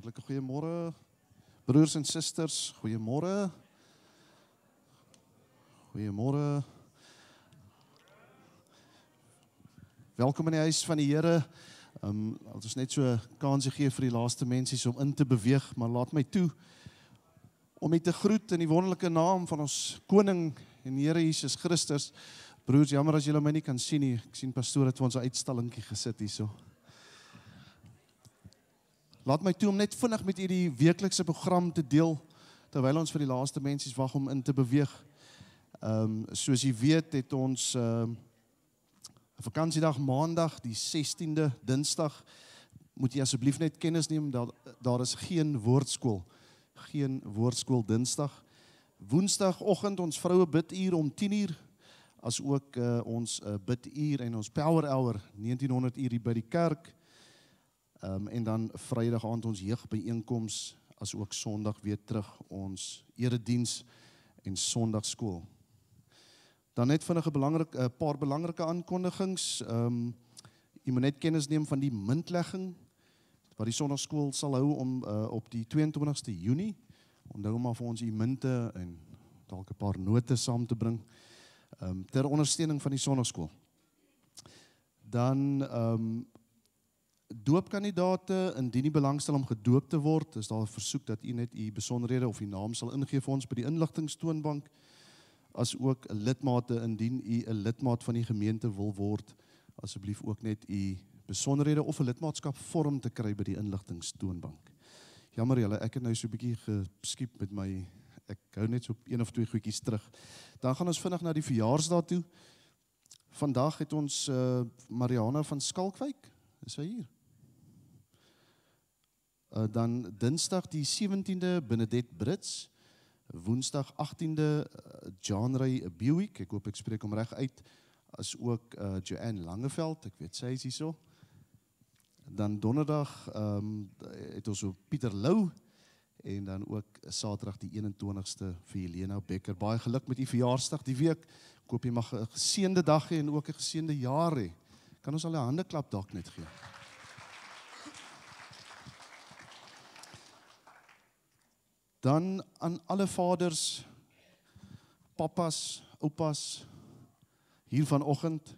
Hartlike goeiemôre, broers en susters, goeiemôre. Goeiemôre. Welkom in die huis van die Here. Het is net so 'n kans gegee vir die laaste mensies om in te beweeg, maar laat my toe om u te groet in die wonderlike naam van ons koning en Here Jesus Christus. Broers, jammer as julle my nie kan sien nie. Ek sien pastoor het vir ons 'n uitstallingkie gesit hierso. Laat my toe om net vinnig met u die weeklikse program te deel, terwyl ons vir die laaste mensies wag om in te beweeg. Soos jy weet, het ons 'n vakansiedag maandag, die 16de Dinsdag, moet jy asseblief net kennis neem, daar is geen woordskool. Geen woordskool Dinsdag. Woensdagoggend ons vroue biduur om 10:00, as ook ons biduur en ons power hour 1900 uur hier by die kerk. En dan Vrydag aand ons jeugbyeenkoms, as ook Sondag weer terug ons erediens en Sondagskool. Dan net vinnig 'n paar belangrike aankondigings. Jy moet net kennis neem van die muntlegging wat die Sondagskool sal hou op die 22ste Junie. Onthou maar vir ons die munte en dalk 'n paar note saam te bring ter ondersteuning van die Sondagskool. Dan doopkandidate, indien die belangstel om gedoop te word, is daar 'n versoek dat u net u besonderhede of u naam sal ingee vir ons by die inligtingstoonbank, as ook 'n lidmate, indien u 'n lidmaat van die gemeente wil word, asseblief ook net u besonderhede of 'n lidmaatskapvorm te kry by die inligtingstoonbank. Jammer julle, ek het nou so 'n bietjie geskiep met my, ek hou net so 1 of 2 goedjies terug. Dan gaan ons vinnig na die verjaarsdae toe. Vandag het ons Mariana van Skalkwyk, is sy hier? Dan Dinsdag die 17de Benedette Brits, Woensdag 18de John Ray Buick, ek hoop ek spreek hom reg uit, as ook Joanne Langeveld, ek weet sy is hierso. Dan Donderdag het ons ook Pieter Lou, en dan ook Saterdag die 21ste vir Helena Becker. Baie geluk met die verjaarsdag die week. Ek hoop jy mag 'n geseënde dag hê en ook 'n geseënde jaar hê. Kan ons al 'n handeklap dalk net gee? Dan aan alle vaders, papas, oupas, hier vanoggend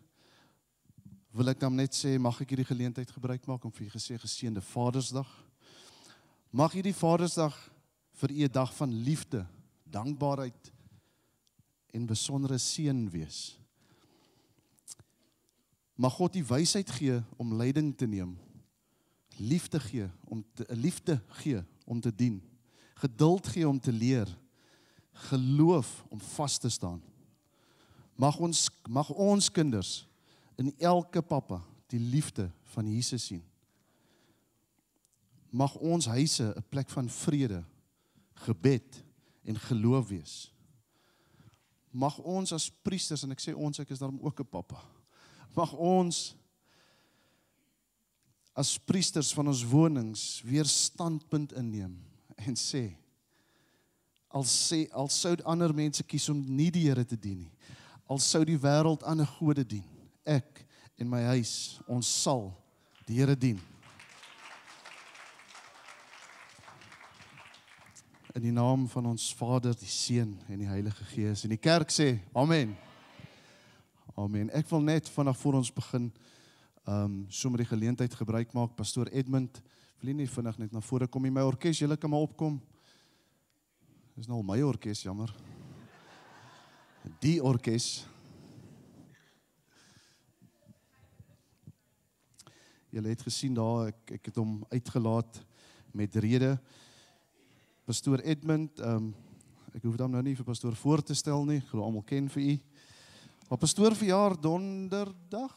wil ek dan net sê, mag ek hierdie geleentheid gebruik maak om vir julle gesê geseënde Vadersdag. Mag hierdie Vadersdag vir u 'n dag van liefde, dankbaarheid en besondere seën wees. Mag God die wysheid gee om leiding te neem, liefde gee om te dien, geduld gee om te leer, geloof om vas te staan. Mag ons kinders in elke papa die liefde van Jesus sien. Mag ons huise 'n plek van vrede, gebed en geloof wees. Mag ons as priesters, en ek sê ons, ek is daarom ook 'n papa, mag ons as priesters van ons wonings weer standpunt inneem en sê, al sou ander mense kies om nie die Here te dien nie, al sou die wêreld ander gode dien, ek en my huis, ons sal die Here dien. In die naam van ons Vader, die Seun en die Heilige Gees, en die kerk sê, Amen. Amen. Ek wil net vanaf voor ons begin, sommer die geleentheid gebruik maak, Pastoor Edmund, wil nie vinnig net na vore kom, my orkes, julle kan maar opkom. Dis nou al my orkes, jammer. Die orkes. Julle het gesien daar, ek het hom uitgelaat met rede. Pastoor Edmund, ek hoef hom nou nie vir pastoor voor te stel nie, ek glo almal ken vir u. Maar pastoor verjaar donderdag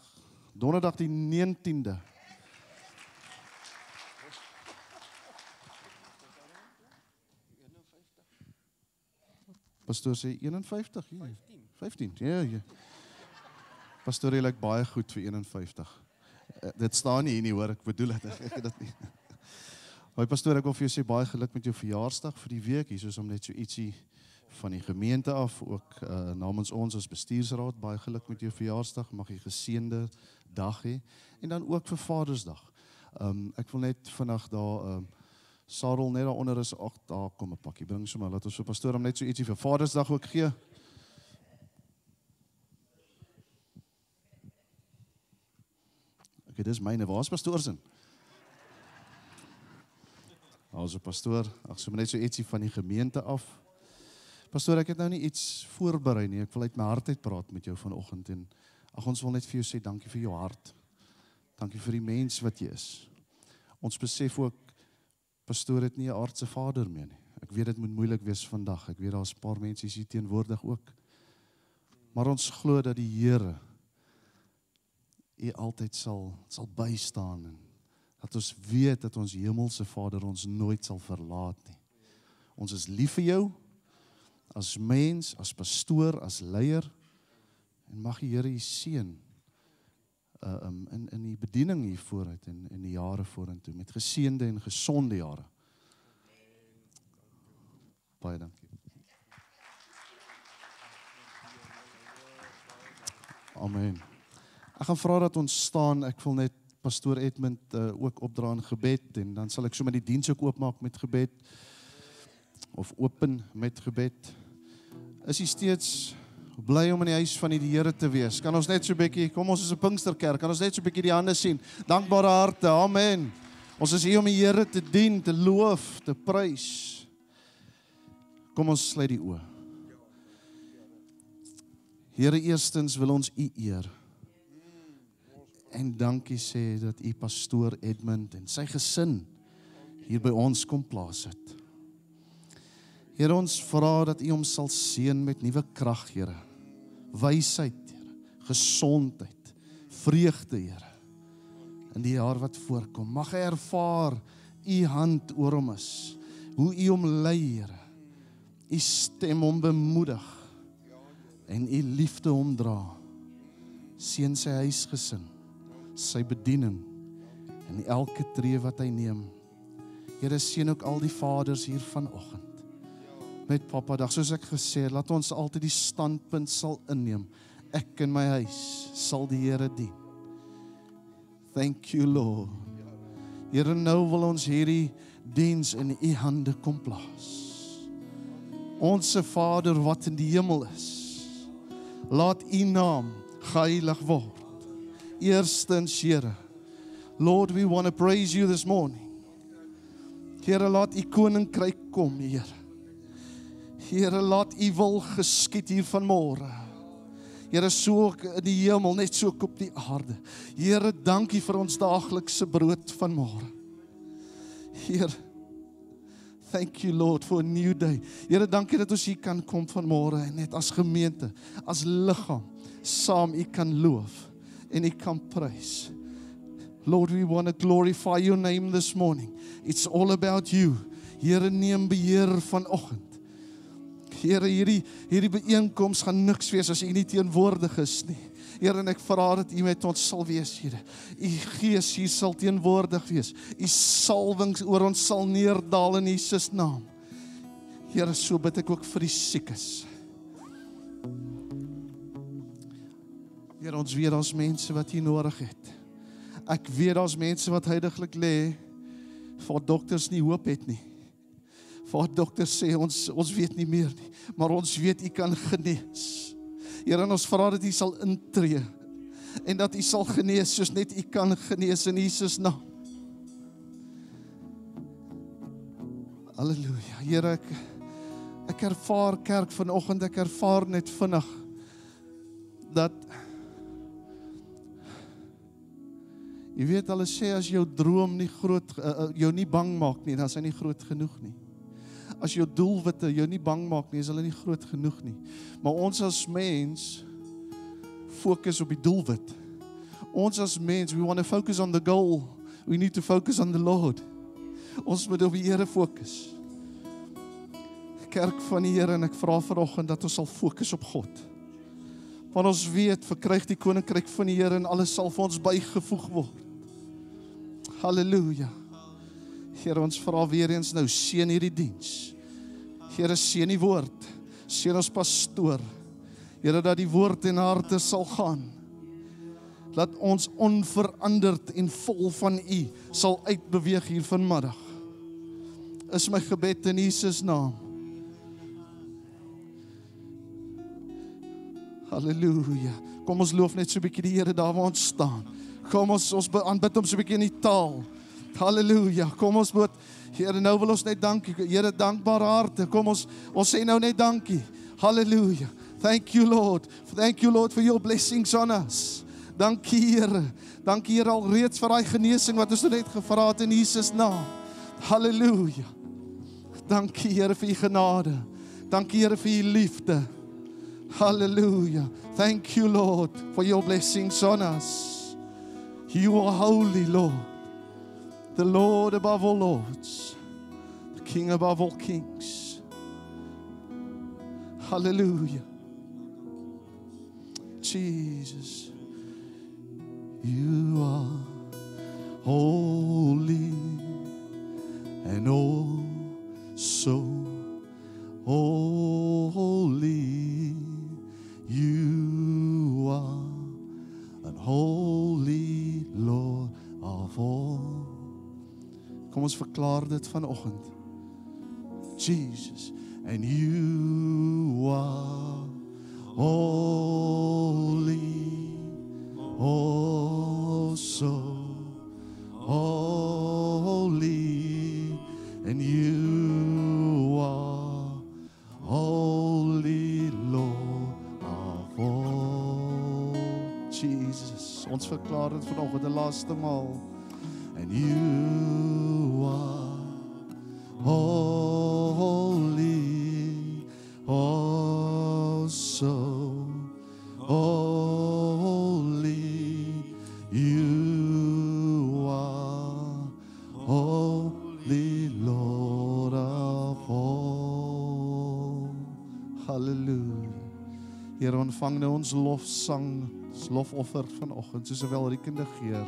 die 19de. Pastoor sê 51? 15, ja. Pastoor, jy lyk baie goed vir 51. Dit staan nie hier nie hoor, ek bedoel dit nie. Maar pastoor, ek wil vir jou sê baie geluk met jou verjaarsdag vir die week, hier soos om net so ietsie van die gemeente af, ook namens ons as bestuursraad, baie geluk met jou verjaarsdag, mag jy geseënde dag hê, en dan ook vir Vadersdag. Ek wil net vandag daar Sarel net daaronder is, ag, daar kom 'n pakkie, bring sommer, laat ons vir pastoor hom net so ietsie vir Vadersdag ook gee. Okay, dis myne, waar is pastoor se? Ons pastoor, ag, sommer net so ietsie van die gemeente af. Pastoor, ek het nou nie iets voorberei nie, ek wil uit my hart uit praat met jou vanoggend en ag, ons wil net vir jou sê, dankie vir jou hart. Dankie vir die mens wat jy is. Ons besef ook, pastoor het nie 'n aardse vader meer nie. Ek weet dit moet moeilik wees vandag. Ek weet daar's 'n paar mense hier teenwoordig ook. Maar ons glo dat die Here U altyd sal bystaan en dat ons weet dat ons hemelse Vader ons nooit sal verlaat nie. Ons is lief vir jou as mens, as pastoor, as leier en mag die Here U seën in die bediening hier vooruit en in die jare vorentoe met geseënde en gesonde jare. Baie dankie. Amen. Ek gaan vra dat ons staan. Ek wil net pastoor Edmund ook opdra in gebed en dan sal ek sommer die diens ook oopmaak met gebed of open met gebed. Is jy steeds bly om in die huis van die Here te wees? Kan ons net so 'n bietjie, kom ons is 'n Pinksterkerk, kan ons net so 'n bietjie die hande sien? Dankbare harte, amen. Ons is hier om die Here te dien, te loof, te prys. Kom ons sluit die oë. Here, eerstens wil ons U eer. En dankie sê dat U pastoor Edmund en sy gesin hier by ons kom plaas het. Here, ons vra dat U hom sal seën met nuwe krag, Here. Wysheid, Here. Gesondheid, vreugde, Here. In die jaar wat voorkom, mag hy ervaar U hand oor hom is. Hoe U hom lei, Here. U stem hom bemoedig en U liefde hom dra. Seën sy huisgesin, sy bediening en elke tree wat hy neem. Here, seën ook al die vaders hier vanoggend. Met Papa dag, soos ek gesê het, laat ons altyd die standpunt sal inneem. Ek en my huis sal die Here dien. Thank you, Lord. Here, nou wil ons hierdie diens in U hande kom plaas. Onse Vader wat in die hemel is, laat U naam geheilig word. Eerstens, Here, Lord, we want to praise You this morning. Here, laat U koninkryk kom, Here. Here, laat U wil geskied hier vanmôre. Here, so ook in die hemel, net so ook op die aarde. Here, dankie vir ons daaglikse brood vanmôre. Here, thank You, Lord, for a new day. Here, dankie dat ons hier kan kom vanmôre en net as gemeente, as liggaam, saam U kan loof en U kan prys. Lord, we want to glorify Your name this morning. It's all about You. Here, neem beheer vanoggend. Here, hierdie byeenkoms gaan niks wees as U nie teenwoordig is nie. Here, en ek vra dat U met ons sal wees, Here. U Gees hier sal teenwoordig wees. U salwing oor ons sal neerdal in Jesus naam. Here, so bid ek ook vir die siekes. Here, ons weet daar's mense wat U nodig het. Ek weet daar's mense wat heiliglik lê, vir dokters nie hoop het nie. Vir dokters sê ons weet nie meer nie, maar ons weet U kan genees. Here, en ons vra dat U sal intree en dat U sal genees soos net U kan genees in Jesus naam. Halleluja. Here, ek ervaar kerk vanoggend, ek ervaar net vinnig dat jy weet hulle sê as jou droom nie jou nie bang maak nie, dan is hy nie groot genoeg nie. As jou doelwitte jou nie bang maak nie, is hulle nie groot genoeg nie. Maar ons as mens fokus op die doelwit. Ons as mens, we want to focus on the goal. We need to focus on the Lord. Ons moet op die Here fokus. Kerk van die Here, en ek vra vanoggend dat ons sal fokus op God. Want ons weet, verkryg die koninkryk van die Here en alles sal vir ons bygevoeg word. Halleluja. Here, ons vra weer eens nou, seën hierdie diens. Here, seën die woord. Seën ons pastoor. Here, dat die woord in harte sal gaan. Laat ons onveranderd en vol van U sal uitbeweeg hier vanmiddag. is my gebed in Jesus naam. Halleluja. Kom ons loof net so 'n bietjie die Here daar waar ons staan. Kom ons aanbid hom so 'n bietjie in die taal. Halleluja. Kom ons moet, Here, nou wil ons net dankie. Here, dankbare harte. Kom ons sê nou net dankie. Halleluja. Thank you, Lord. Thank you, Lord, for your blessings on us. Dankie, Here. Dankie, Here, alreeds vir daai genesing wat ons net gevra het in Jesus naam. Halleluja. Dankie, Here, vir u genade. Dankie, Here, vir u liefde. Hallelujah. Thank you, Lord, for your blessings on us. You are holy, Lord. The Lord above all lords. The King above all kings. Hallelujah. Jesus. You are holy and oh so holy. You are an holy Lord of all. Kom ons verklaar dit vanoggend. Jesus, and you are holy, oh so holy, and you are holy Lord of all. Jesus, ons verklaar dit vanoggend die laaste maal. And you are holy, oh so holy. You are holy Lord of all. Hallelujah. Here, ontvang nou ons lofsang, ons lofoffer vanoggend, soos 'n welriekende geur.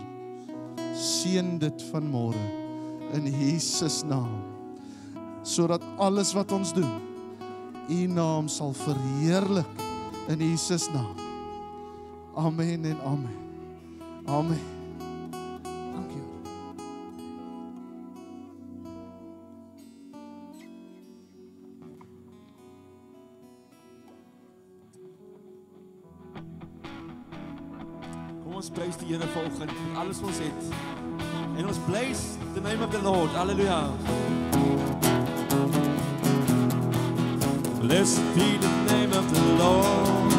Seën dit vanmôre in Jesus naam, sodat alles wat ons doen, U naam sal verheerlik in Jesus naam. Amen en amen. Amen. Dankie. Kom ons prys die Here vanoggend vir alles wat ons het. En ons bless the name of the Lord. Hallelujah. Blessed be the name of the Lord.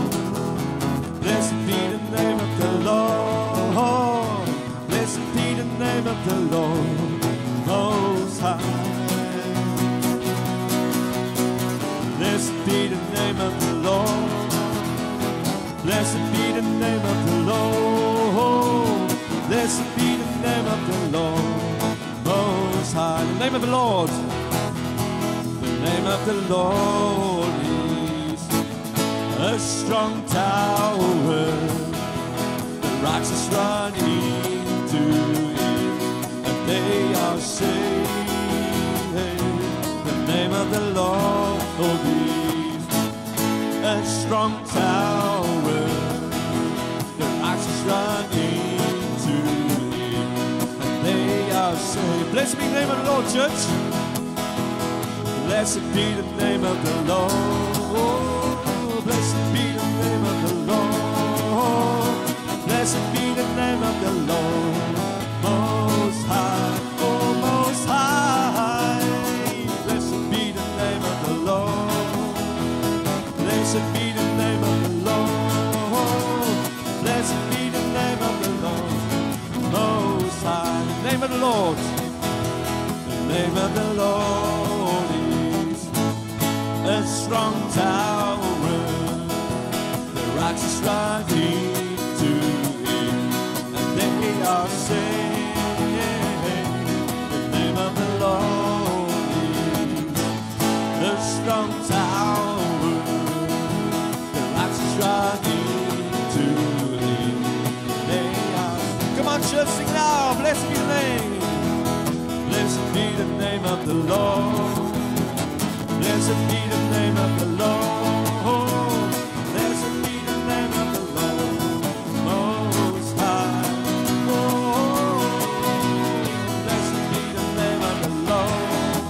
Blessed be the name of the Lord. Blessed be the name of the Lord Most High. Blessed be the name of the Lord. Blessed be the name of the Lord. Blessed be the name of the Lord Most High. The name of the Lord. The name of the Lord is a strong tower. The righteous run into it, and they are saved. The name of the Lord is a strong tower. The righteous run into it, and they are saved. Blessed be the name of the Lord, church. Blessed be the name of the Lord. Blessed be the name of the Lord. Blessed be the name of the Lord Most High. Oh, Most High. Blessed be the name of the Lord. Blessed be the name of the Lord. Blessed be the name of the Lord Most High. The name of the Lord. The name of the Lord is a strong tower. The righteous run into it, and they are saved. The name of the Lord is a strong tower. The righteous run into it, and they are. Come on, church, sing now. Blessed be the name. Blessed be the name of the Lord. Blessed be the name of the Lord. Blessed be the name of the Lord Most High. Oh, blessed be the name of the Lord.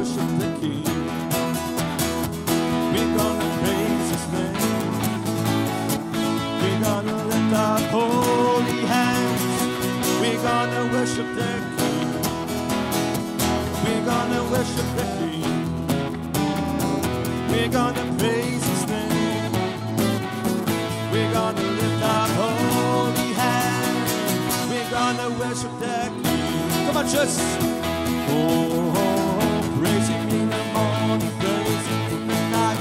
worship the King. We're gonna praise His name. We're gonna lift our holy hands. We're gonna worship the King. We're gonna worship the King. We're gonna praise His name. We're gonna lift our holy hands. We're gonna worship the King. Come on, church. Oh, praise Him in the morning, praise Him in the night,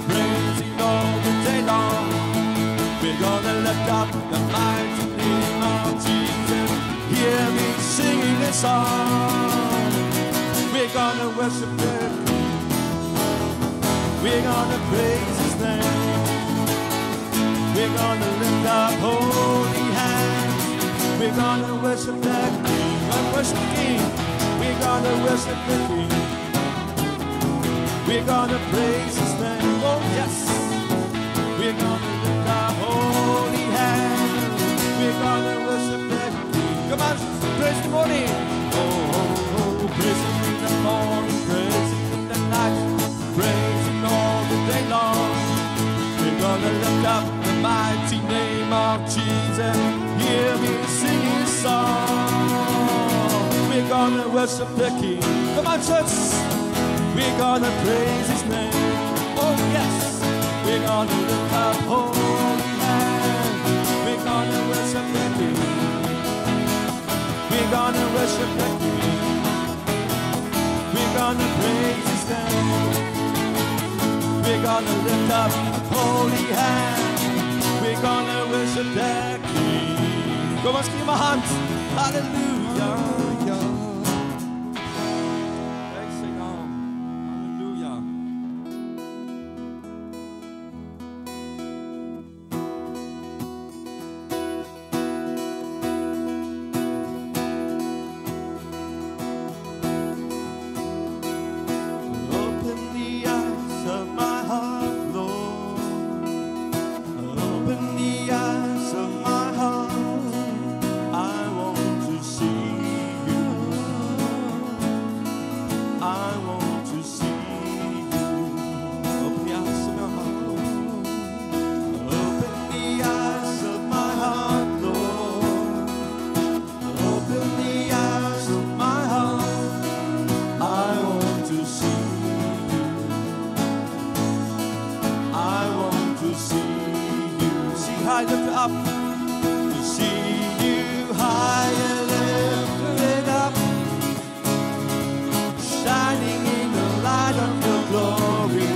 praise Him all the day long. We're gonna lift up the mighty name of Jesus. Hear me singing this song. We're gonna worship the King. We're gonna praise His name. We're gonna lift up holy hands. We're gonna worship the King. Gonna worship the King. We're gonna worship the King. We're gonna praise His name. Oh yes. We're gonna lift our holy hands. We're gonna worship the King. Come on, praise the morning. Oh, praise Him in the morning, praise Him in the night, praise Him all the day long. We're gonna lift up the mighty name of Jesus. Hear me sing His song. We're gonna worship the King. Come on, church. We're gonna praise His name. Oh yes. We're gonna lift up holy hands. We're gonna worship the King. We're gonna worship the King. We're gonna praise His name. We're gonna lift up holy hands. We're gonna worship the King. Kom ons gee hom 'n hand. Halleluja. Prys sy naam. Halleluja. Open the eyes of my heart, Lord. Open the eyes of my heart. I want to see you. I want to see you. Open the eyes of my heart, Lord. Open the eyes of my heart, Lord. Open the eyes of my heart. I want to see you. I want to see you. See high, lift up. To see you high and lifted up, shining in the light of your glory.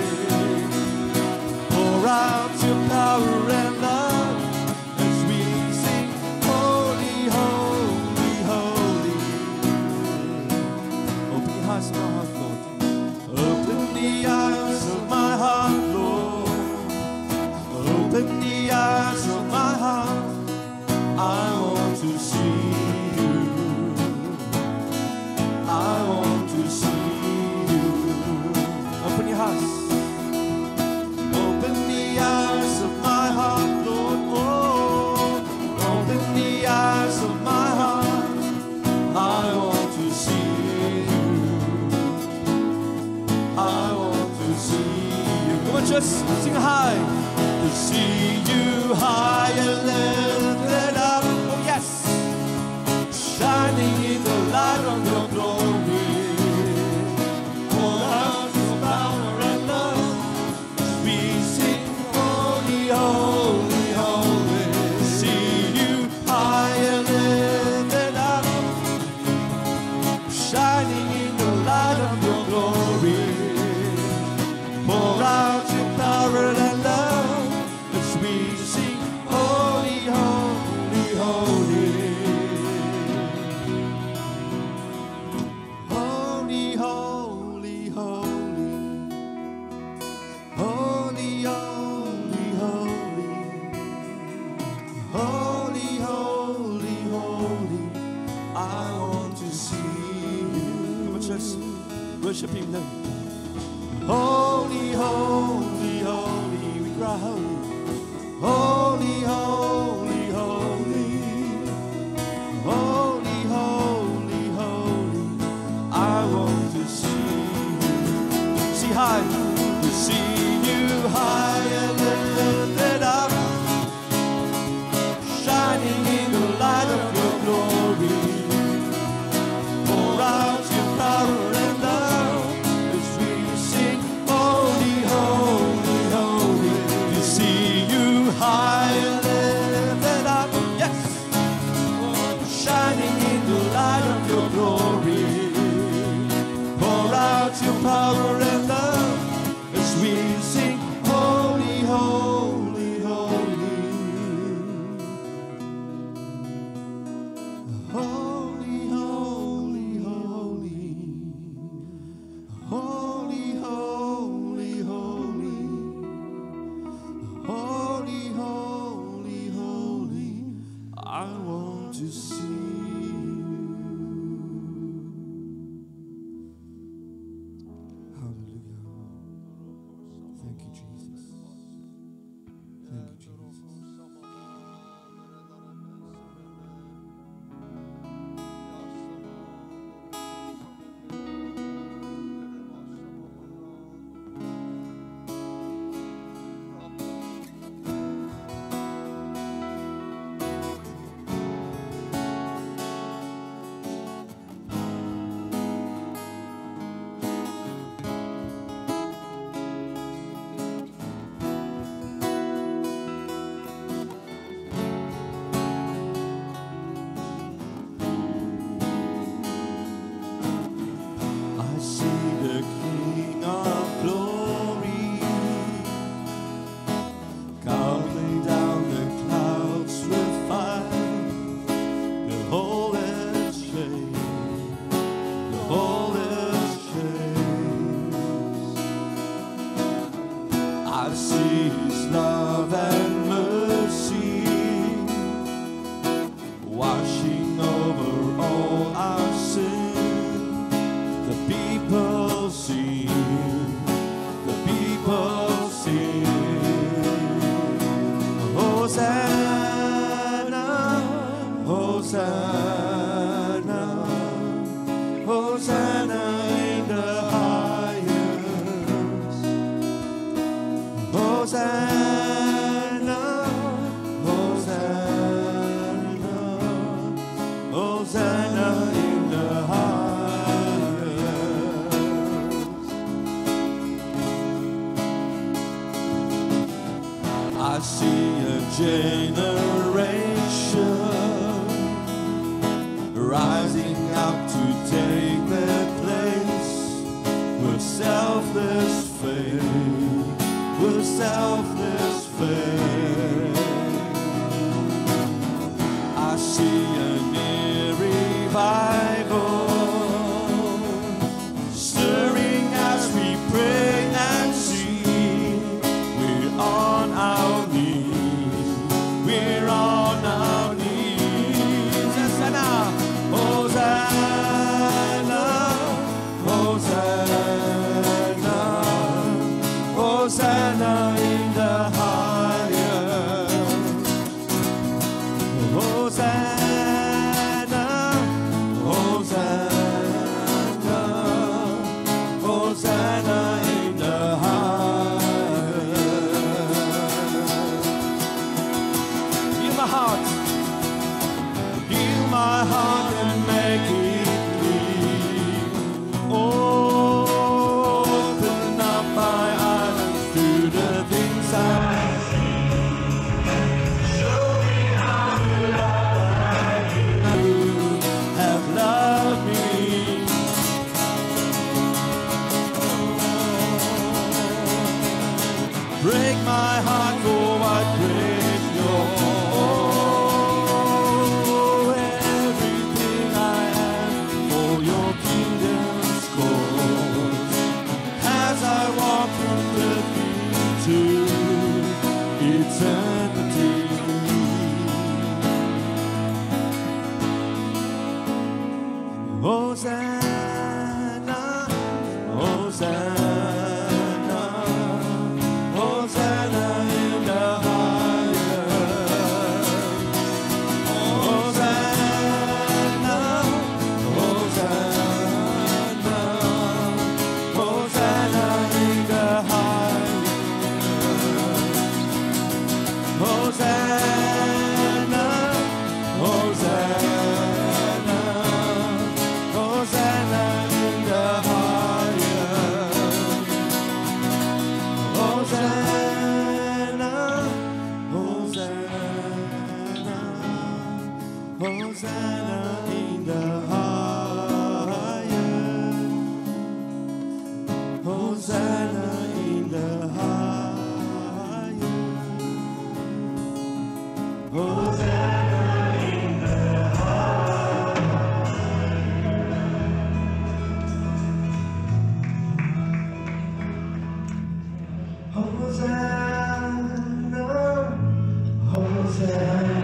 Pour out your power and love as we sing, holy, holy, holy. Open the eyes of my heart, Lord. Open the eyes of my heart, Lord. Open the eyes of my heart. I want to see you. I want to see you. Open your hearts. Open the eyes of my heart, Lord. Oh, open the eyes of my heart. I want to see you. I want to see you. Come on, just sing high. To see you high and lifted up. Oh yes. Shining in the light of your glory. Pour out your power and love. We sing holy, holy, holy. See you high and lifted up. Shining in the light of your glory. Pour out your power and love as we sing holy, holy, holy. Holy, holy, holy. Holy, holy, holy. Holy, holy, holy. I want to see you. Come on, church. Worship Him now. Holy, holy, holy. We cry holy. Holy, holy, holy. Holy, holy, holy. I want to see you. high, to see you high and lifted up, shining in the light of your glory. Pour out your power and love as we sing, holy, holy, holy. To see you high and lifted up, yes, shining in the light of your glory. Pour out your power and love as we sing, holy, holy, holy. Holy, holy, holy. Holy, holy, holy. Holy, holy, holy. I want to see you. Hallelujah. Thank you, Jesus. Thank you, Jesus. I see the King of Glory coming down the clouds with fire. The whole earth shakes, the whole earth shakes. I see His love and mercy washing over all our sin. The people sing, the people sing. Hosanna, Hosanna, Hosanna in the highest. Hosanna, Hosanna, Hosanna in the highest. I see a generation rising up to take their place with selfless faith, with selfless faith. I see a near revival stirring as we pray and sing. We're on our knees, we're on our knees. Hosanna, Hosanna, Hosanna, Hosanna in the highest. Hosanna, Hosanna, Hosanna in the highest. Heal my heart, heal my heart and make it clean. Open up my eyes to the things I have loved me. Break my heart for what breaks your heart. Everything I am for your kingdom's cause. As I walk from earth into eternity. Hosanna, Hosanna, Hosanna in Hosanna in the highest. Hosanna in the highest. Hosanna, Hosanna.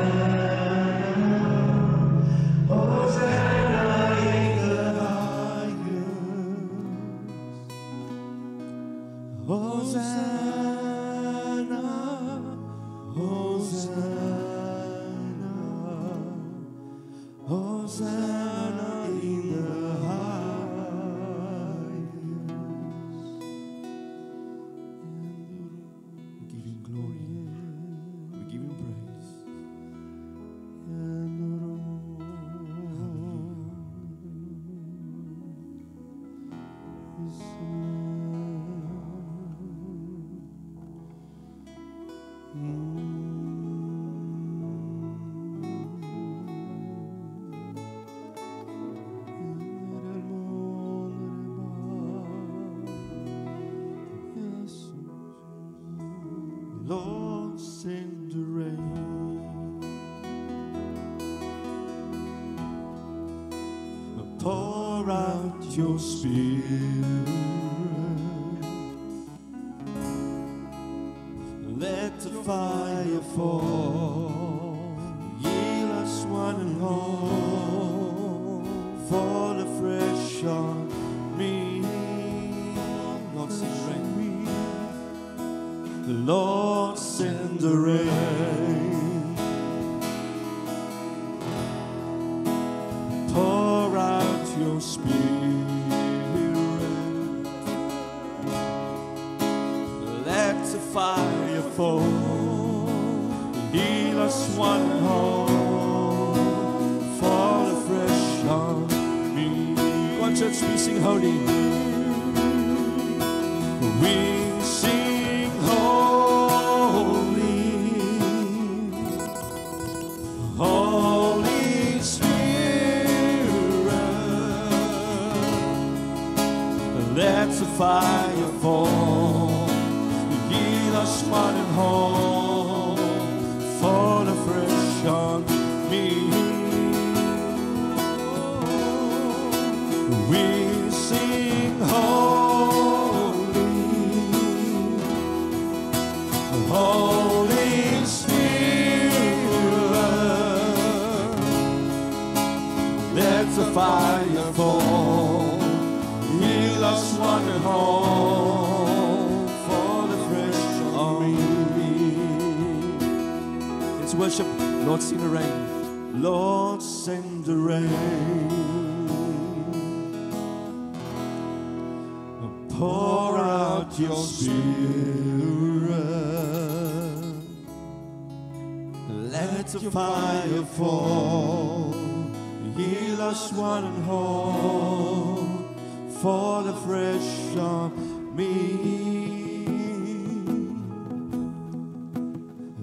Hosanna, Hosanna, Hosanna in the highest. We give him glory. We give him praise. Lord, send the rain. Pour out your spirit. Let the fire fall. Yield us one and all. Fall afresh on me. Lord, send the rain. The Lord send the rain. Pour out your spirit. Let the fire fall. Heal us one and all. Fall afresh on me. One church, we sing holy. We sing holy, Holy Spirit. Let the fire fall. Heal us one and all. Fall afresh on me. We sing holy, Holy Spirit. Let the fire fall. Heal us one and all. Fall afresh on me. Let's worship. Lord, send the rain. Lord, send the rain. Pour out your spirit. Let the fire fall. Heal us one and all. Fall afresh on me.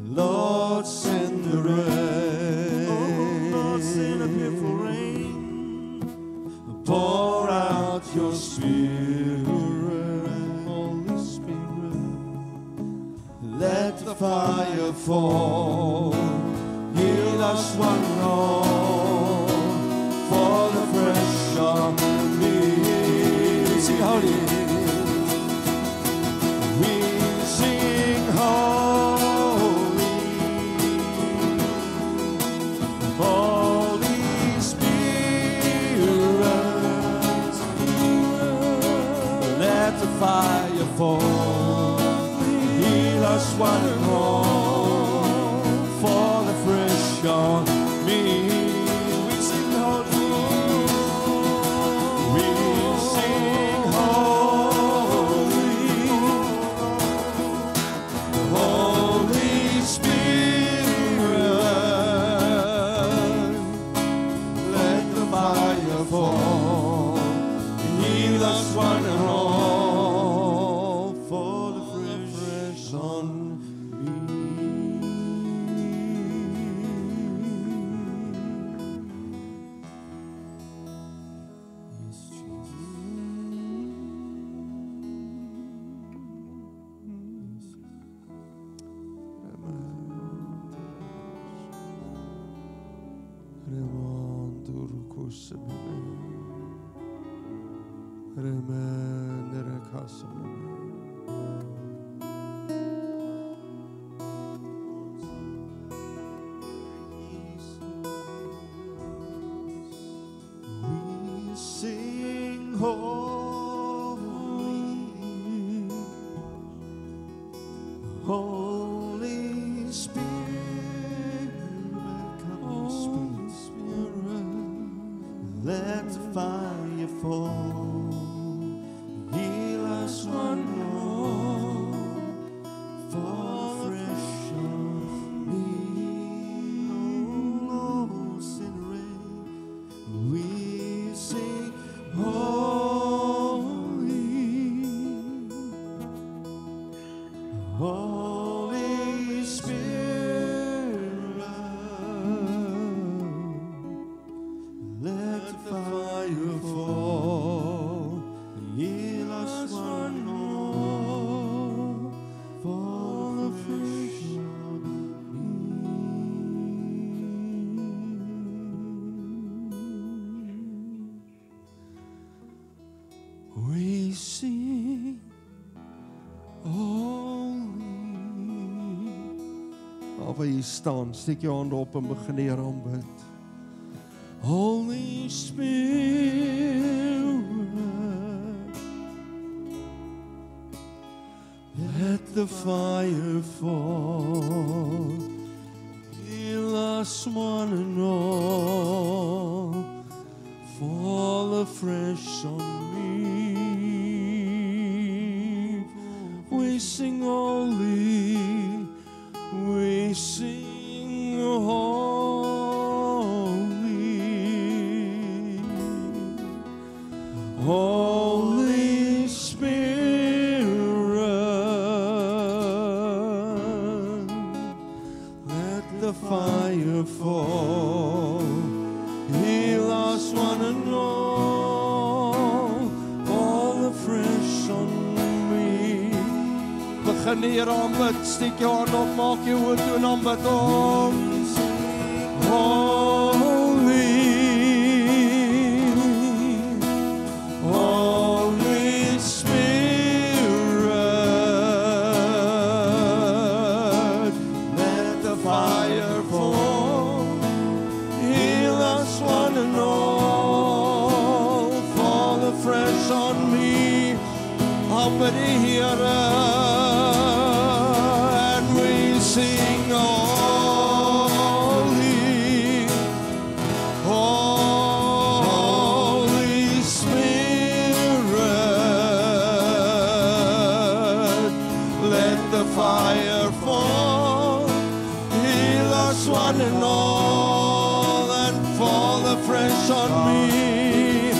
Lord, send the rain. Oh, Lord, send a beautiful rain. Pour out your spirit, Holy Spirit. Let the fire fall. Heal us one and all. Fall afresh on me. We sing holy. We sing holy, Holy Spirit. Let the fire fall. Heal us one and all. Fall afresh on me. We sing holy. We sing holy, Holy Spirit. Let the fire fall. Heal us one and all. Fall afresh on me. We sing holy, Holy Spirit, come Spirit, let the fire fall, heal us one more, fall fresh on me, oh, sin rain. We sing holy, Holy Spirit, let the fire fall, heal us one more, fall afresh on me. We sing holy. Waar jy staan, steek jou hande op en begin die Here aanbid. Holy Spirit, let the fire fall, heal us one and all, fall afresh on me. We sing holy, we sing holy, Holy Spirit, let the fire fall, heal us one and all, fall afresh on me. Begin die Here aanbid, steek jou hand op, maak jou oor toe en aanbid hom. Holy, Holy Spirit, let the fire fall, heal us one and all, fall afresh on me. Aanbid die Here, and we sing holy, Holy Spirit, let the fire fall, heal us one and all, and fall afresh on me.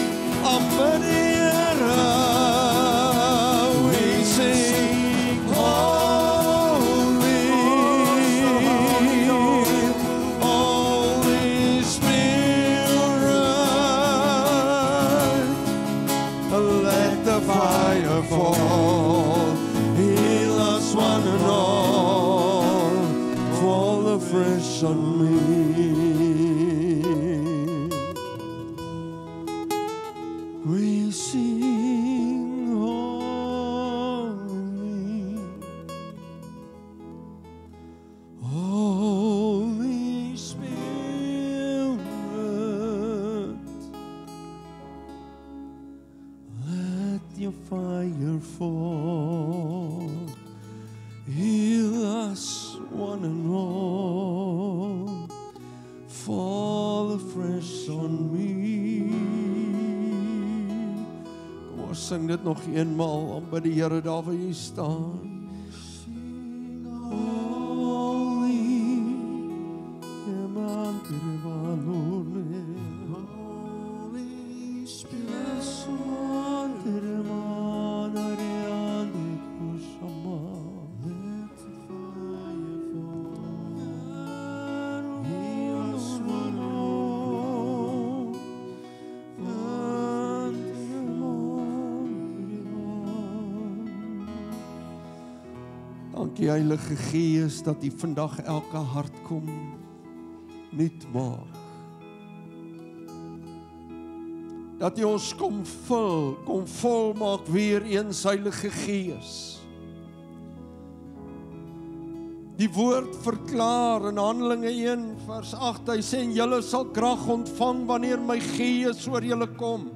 Aanbid die Here, we sing holy, Holy Spirit, let the fire fall, heal us one and all, fall afresh on me. We sing holy, Holy Spirit, let your fire fall, heal us one and all, fall afresh on me. Kom ons sing dit nog eenmaal, aanbid die Here daar waar jy staan. Dankie Heilige Gees dat U vandag elke hart kom nuut maak. dat U ons kom volmaak weer eens, Heilige Gees. Die woord verklaar in Handelinge 1 vers 8, hy sê, en julle sal krag ontvang wanneer my Gees oor julle kom.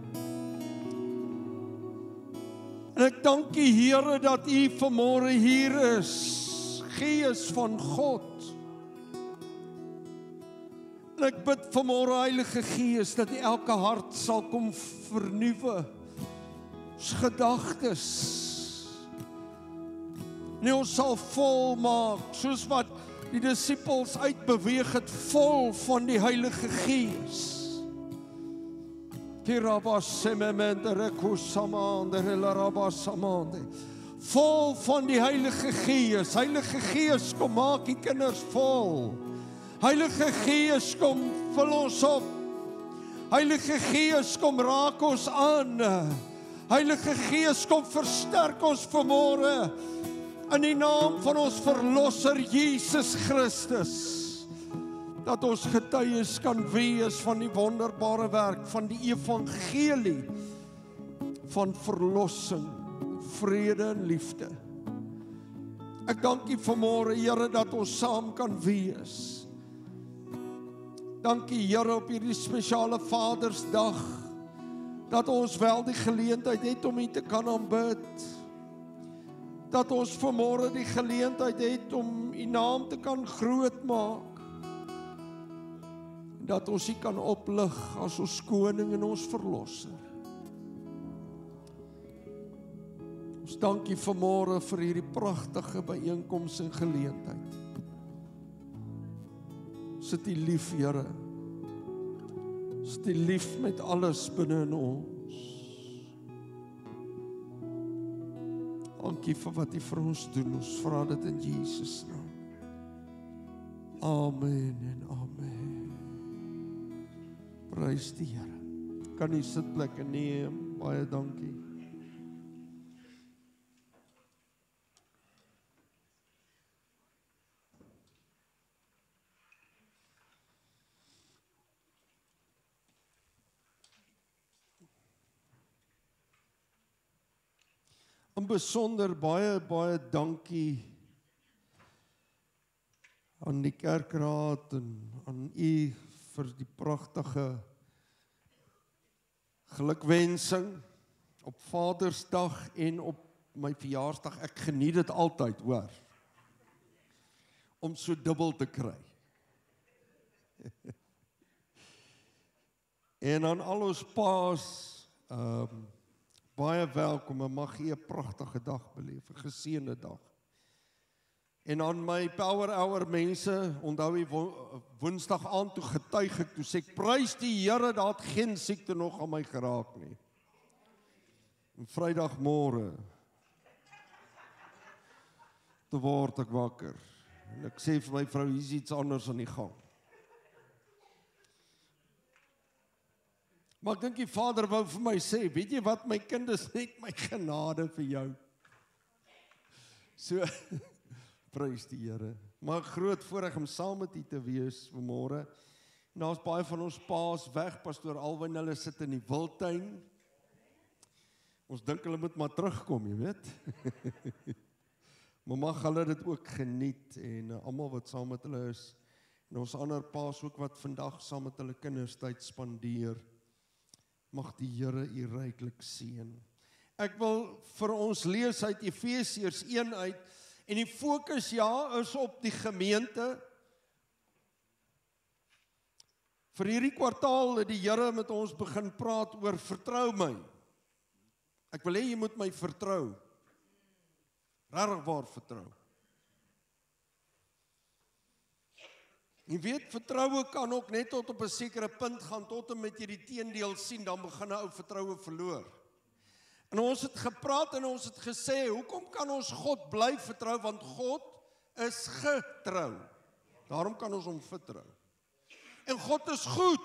En ek dank U, Here, dat U vanmôre hier is, Gees van God. En ek bid vanmôre, Heilige Gees, dat U elke hart sal kom vernuwe, ons gedagtes. En ons sal volmaak, soos wat die disippels uitbeweeg het, vol van die Heilige Gees. Vol van die Heilige Gees. Heilige Gees, kom maak die kinders vol. Heilige Gees, kom vul ons op. Heilige Gees, kom raak ons aan. Heilige Gees, kom versterk ons vanmôre. In die naam van ons verlosser Jesus Christus. Dat ons getuies kan wees van die wonderbare werk van die evangelie van verlossing, vrede en liefde. Ek dank U vanmôre, Here, dat ons saam kan wees. Dankie, Here, op hierdie spesiale Vadersdag, dat ons wel die geleentheid het om U te kan aanbid. Dat ons vanmôre die geleentheid het om U naam te kan groot maak. Dat ons U kan oplig as ons koning en ons verlosser. Ons dank U vanmôre vir hierdie pragtige byeenkoms en geleentheid. Ons het U lief, Here. Ons het U lief met alles binne in ons. Dankie vir wat U vir ons doen. Ons vra dit in Jesus naam. Amen en amen. Prys die Here. Kan U sitplekke neem. Baie dankie. En besonder baie dankie aan die kerkraad en aan U vir die pragtige gelukwensing op Vadersdag en op my verjaarsdag. Ek geniet dit altyd, hoor, om so dubbel te kry. En aan al ons paas, baie welkom, en mag jy 'n pragtige dag beleef, 'n geseënde dag. En aan my Power Hour mense, onthou jy Woensdag aand toe getuig ek, toe sê ek, prys die Here, daar het geen siekte nog aan my geraak nie. En Vrydagmôre, toe word ek wakker, en ek sê vir my vrou, hier is iets anders aan die gang. Maar ek dink die Vader wou vir my sê, weet jy wat, my kind is net my genade vir jou. So, prys die Here. Maar groot voorreg om saam met U te wees vanmôre. En daar's baie van ons paas weg, Pastoor Alwyn, hulle sit in die Wildtuin. Ons dink hulle moet maar terugkom, jy weet. Maar mag hulle dit ook geniet, en almal wat saam met hulle is, en ons ander paas ook wat vandag saam met hulle kinders tyd spandeer. Mag die Here U ryklik seën. Ek wil vir ons lees uit Efesiërs 1 uit, en die fokus is op die gemeente. Vir hierdie kwartaal het die Here met ons begin praat oor vertrou my. Ek wil hê jy moet my vertrou. Regtig waar vertrou. Jy weet, vertroue kan ook net tot op 'n sekere punt gaan, tot en met jy die teendeel sien, dan begin 'n ou vertroue verloor. En ons het gepraat en ons het gesê, hoekom kan ons God bly vertrou? Want God is getrou. Daarom kan ons hom vertrou. En God is goed.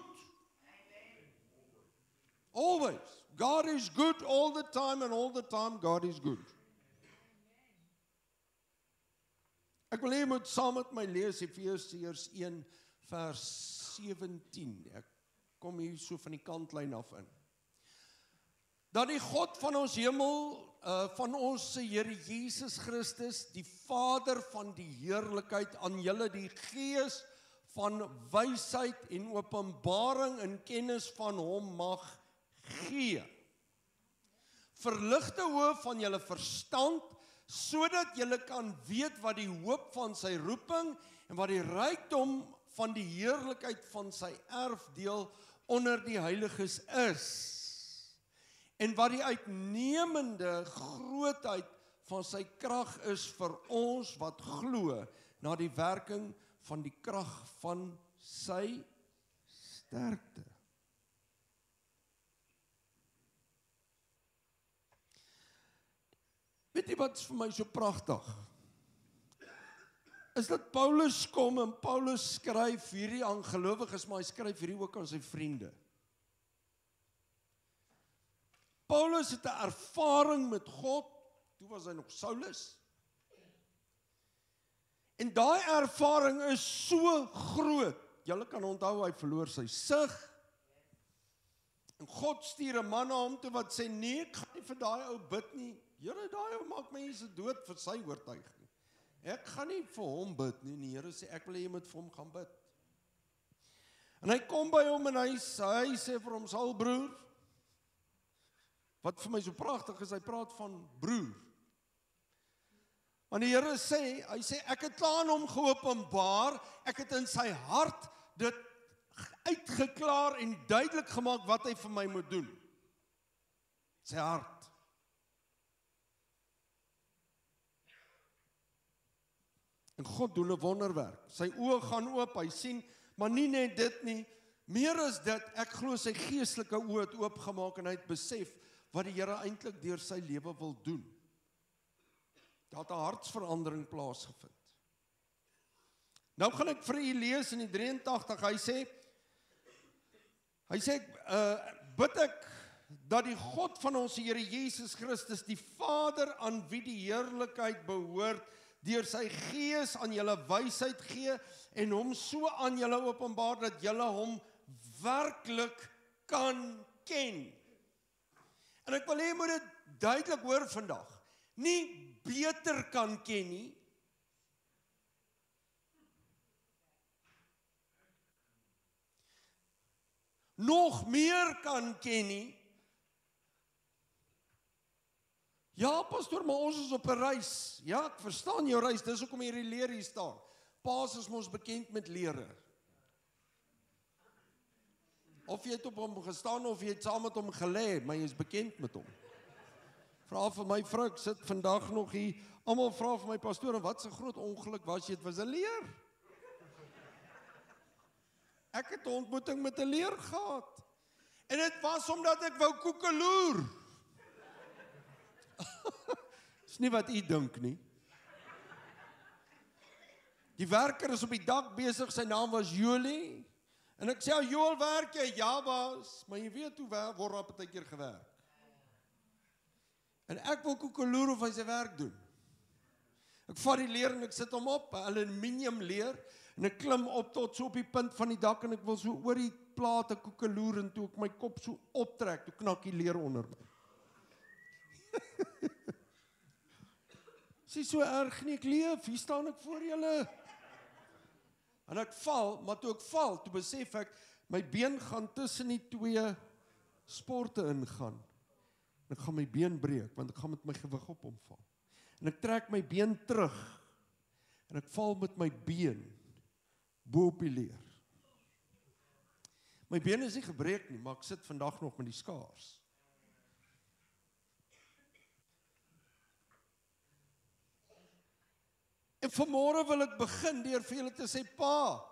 Always. God is good all the time, and all the time God is good. Ek wil hê jy moet saam met my lees Efesiërs 1 vers 17. Ek kom hier so van die kantlyn af in. dat die God van ons hemel, van ons Here Jesus Christus, die Vader van die heerlikheid, aan julle die Gees van wysheid en openbaring en kennis van hom mag gee. Verligte oë van julle verstand, sodat julle kan weet wat die hoop van sy roeping en wat die rykdom van die heerlikheid van sy erfdeel onder die heiliges is. En wat die uitnemende grootheid van sy krag is vir ons wat glo, na die werking van die krag van sy sterkte. Weet jy wat vir my so pragtig? Is dat Paulus kom en Paulus skryf hierdie aan gelowiges, maar hy skryf hierdie ook aan sy vriende. Paulus het 'n ervaring met God, toe was hy nog Saulus. En daai ervaring is so groot. Julle kan onthou, hy verloor sy sig. En God stuur 'n man na hom toe wat sê, nee, ek gaan nie vir daai ou bid nie. Here, daai ou maak mense dood vir sy oortuiging. Ek gaan nie vir hom bid nie. Die Here sê, ek wil jy moet vir hom gaan bid. En hy kom by hom en hy sê vir hom, Saul broer, wat vir my so pragtig is, hy praat van broer. Want die Here sê, hy sê, ek het klaar aan hom geopenbaar, ek het in sy hart dit uitgeklaar en duidelik gemaak wat hy vir my moet doen. Sy hart. En God doen 'n wonderwerk. Sy oë gaan oop, hy sien, maar nie net dit nie, meer as dit, ek glo sy geestelike oë het oopgemaak en hy het besef wat die Here eintlik deur sy lewe wil doen. Daar het 'n hartsverandering plaasgevind. Nou gaan ek vir u lees in die 83, hy sê, bid ek dat die God van ons Here Jesus Christus, die Vader aan wie die heerlikheid behoort, deur sy Gees aan julle wysheid gee en hom so aan julle openbaar dat julle hom werklik kan ken. En ek wil hê jy moet dit duidelik hoor vandag. Nie beter kan ken nie. Nog meer kan ken nie. Ja, pastoor, maar ons is op 'n reis. Ja, ek verstaan jou reis, dis hoekom hierdie leer hier staan. Paas is mos bekend met lere. Of jy het op hom gestaan, of jy het saam met hom gelê, maar jy is bekend met hom. Vra vir my vrou, ek sit vandag nog hier, almal vra vir my, pastoor, wat 'n groot ongeluk was jy, het was 'n leer. Ek het 'n ontmoeting met 'n leer gehad. En dit was omdat ek wou koekeloer. Dis nie wat u dink nie. Die werker is op die dak besig, sy naam was Jolie. En ek sê, Joel, werk jy? Ja, was. Maar jy weet hoe word daar partykeer gewerk. En ek wil koekeloer of hy sy werk doen. Ek vat die leer en ek sit hom op, 'n aluminium leer, en ek klim op tot so op die punt van die dak en ek wil so oor die plate koekeloer en toe ek my kop so optrek, toe knak die leer onder my. Dis so erg nie, ek leef, hier staan ek voor julle. En ek val, maar toe ek val, toe besef ek, my been gaan tussen die twee sporte ingaan. En ek gaan my been breek, want ek gaan met my gewig op hom val. En ek trek my been terug, en ek val met my been bo op die leer. My been is nie gebreek nie, maar ek sit vandag nog met die skaars. En vanmôre wil ek begin deur vir julle te sê, pa,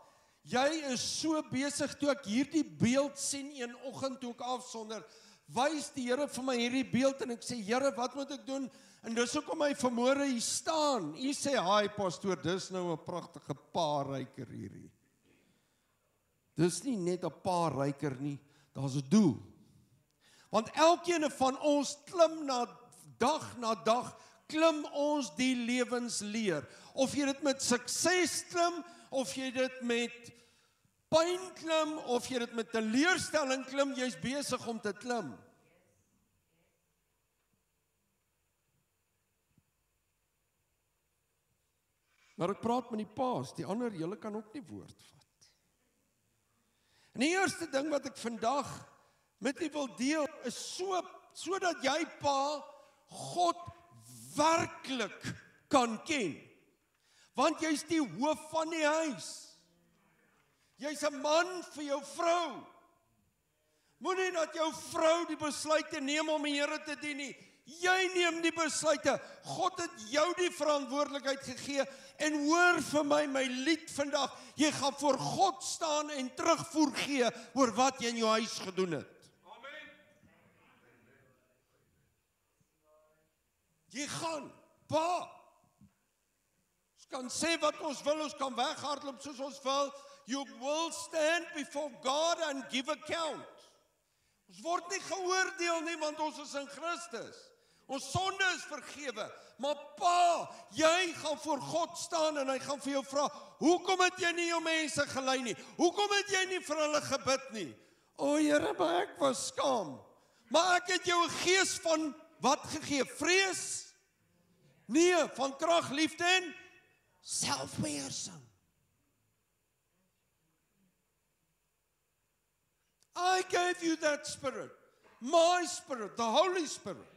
jy is so besig, toe ek hierdie beeld sien een oggend toe ek afsonder, wys die Here vir my hierdie beeld en ek sê, Here, wat moet ek doen? En dis hoekom hy vanmôre hier staan. U sê, "Haai pastoor, dis nou 'n pragtige paarryker hierdie." Dis nie net 'n paarryker nie, daar's 'n doel. Want elkeen van ons klim na dag, klim ons die lewensleer. Of jy dit met sukses klim, of jy dit met pyn klim, of jy dit met teleurstelling klim, jy's besig om te klim. Maar ek praat met die paas, die ander julle kan ook nie woord vat. En die eerste ding wat ek vandag met u wil deel, is sodat jy pa, God werklik kan ken. Want jy's die hoof van die huis. Jy's 'n man vir jou vrou. Moenie dat jou vrou die besluite neem om die Here te dien nie. Jy neem die besluite. God het jou die verantwoordelikheid gegee. En hoor vir my lied vandag. Jy gaan voor God staan en terugvoer gee oor wat jy in jou huis gedoen het. Amen. Jy gaan, pa. Ons kan sê wat ons wil, ons kan weghardloop soos ons wil. You will stand before God and give account. Ons word nie geoordeel nie, want ons is in Christus. Ons sonde is vergewe. Maar pa, jy gaan voor God staan en hy gaan vir jou vra, hoekom het jy nie jou mense gelei nie? Hoekom het jy nie vir hulle gebid nie? O Here, maar ek was skaam. Maar ek het jou 'n gees van wat gegee? Vrees? Nee, van krag, liefde en selfbeheersing. I gave you that spirit, my spirit, the Holy Spirit.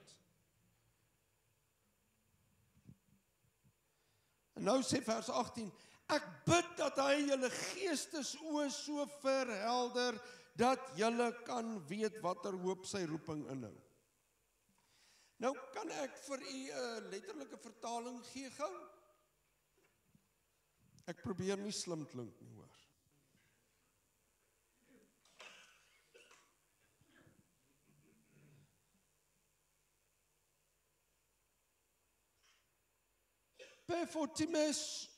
En nou sê vers 18, ek bid dat hy julle geestesoë so verhelder, dat julle kan weet watter hoop sy roeping inhou. Nou kan ek vir u 'n letterlike vertaling gee gou? Ek probeer nie slim klink nie, hoor. Pefotimes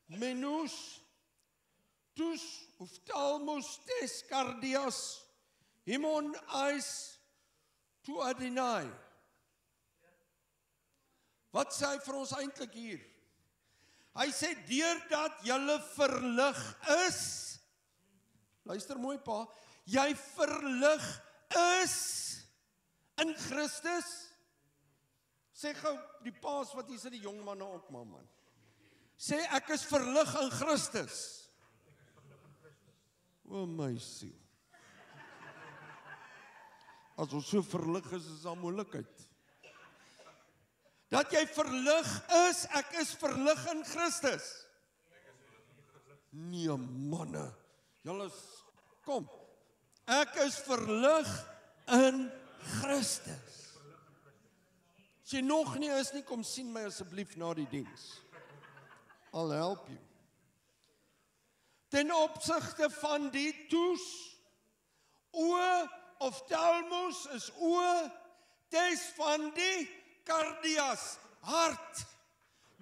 menus tus uftalmus tes cardias himon eis tu adinai. Wat sê hy vir ons eintlik hier? Hy sê deurdat julle verlig is, luister mooi pa, jy verlig is in Christus. Sê gou die paas wat hier sit, die jong manne op, man. Sê ek is verlig in Christus. O my siel. As ons so verlig is daar moeilikheid. Dat jy verlig is, ek is verlig in Christus. Nee manne, julle kom. Ek is verlig in Christus. As jy nog nie is nie, kom sien my asseblief na die diens. I'll help you. Ten opsigte van die toes, oë of talmus is oë, tes van die cardias, hart.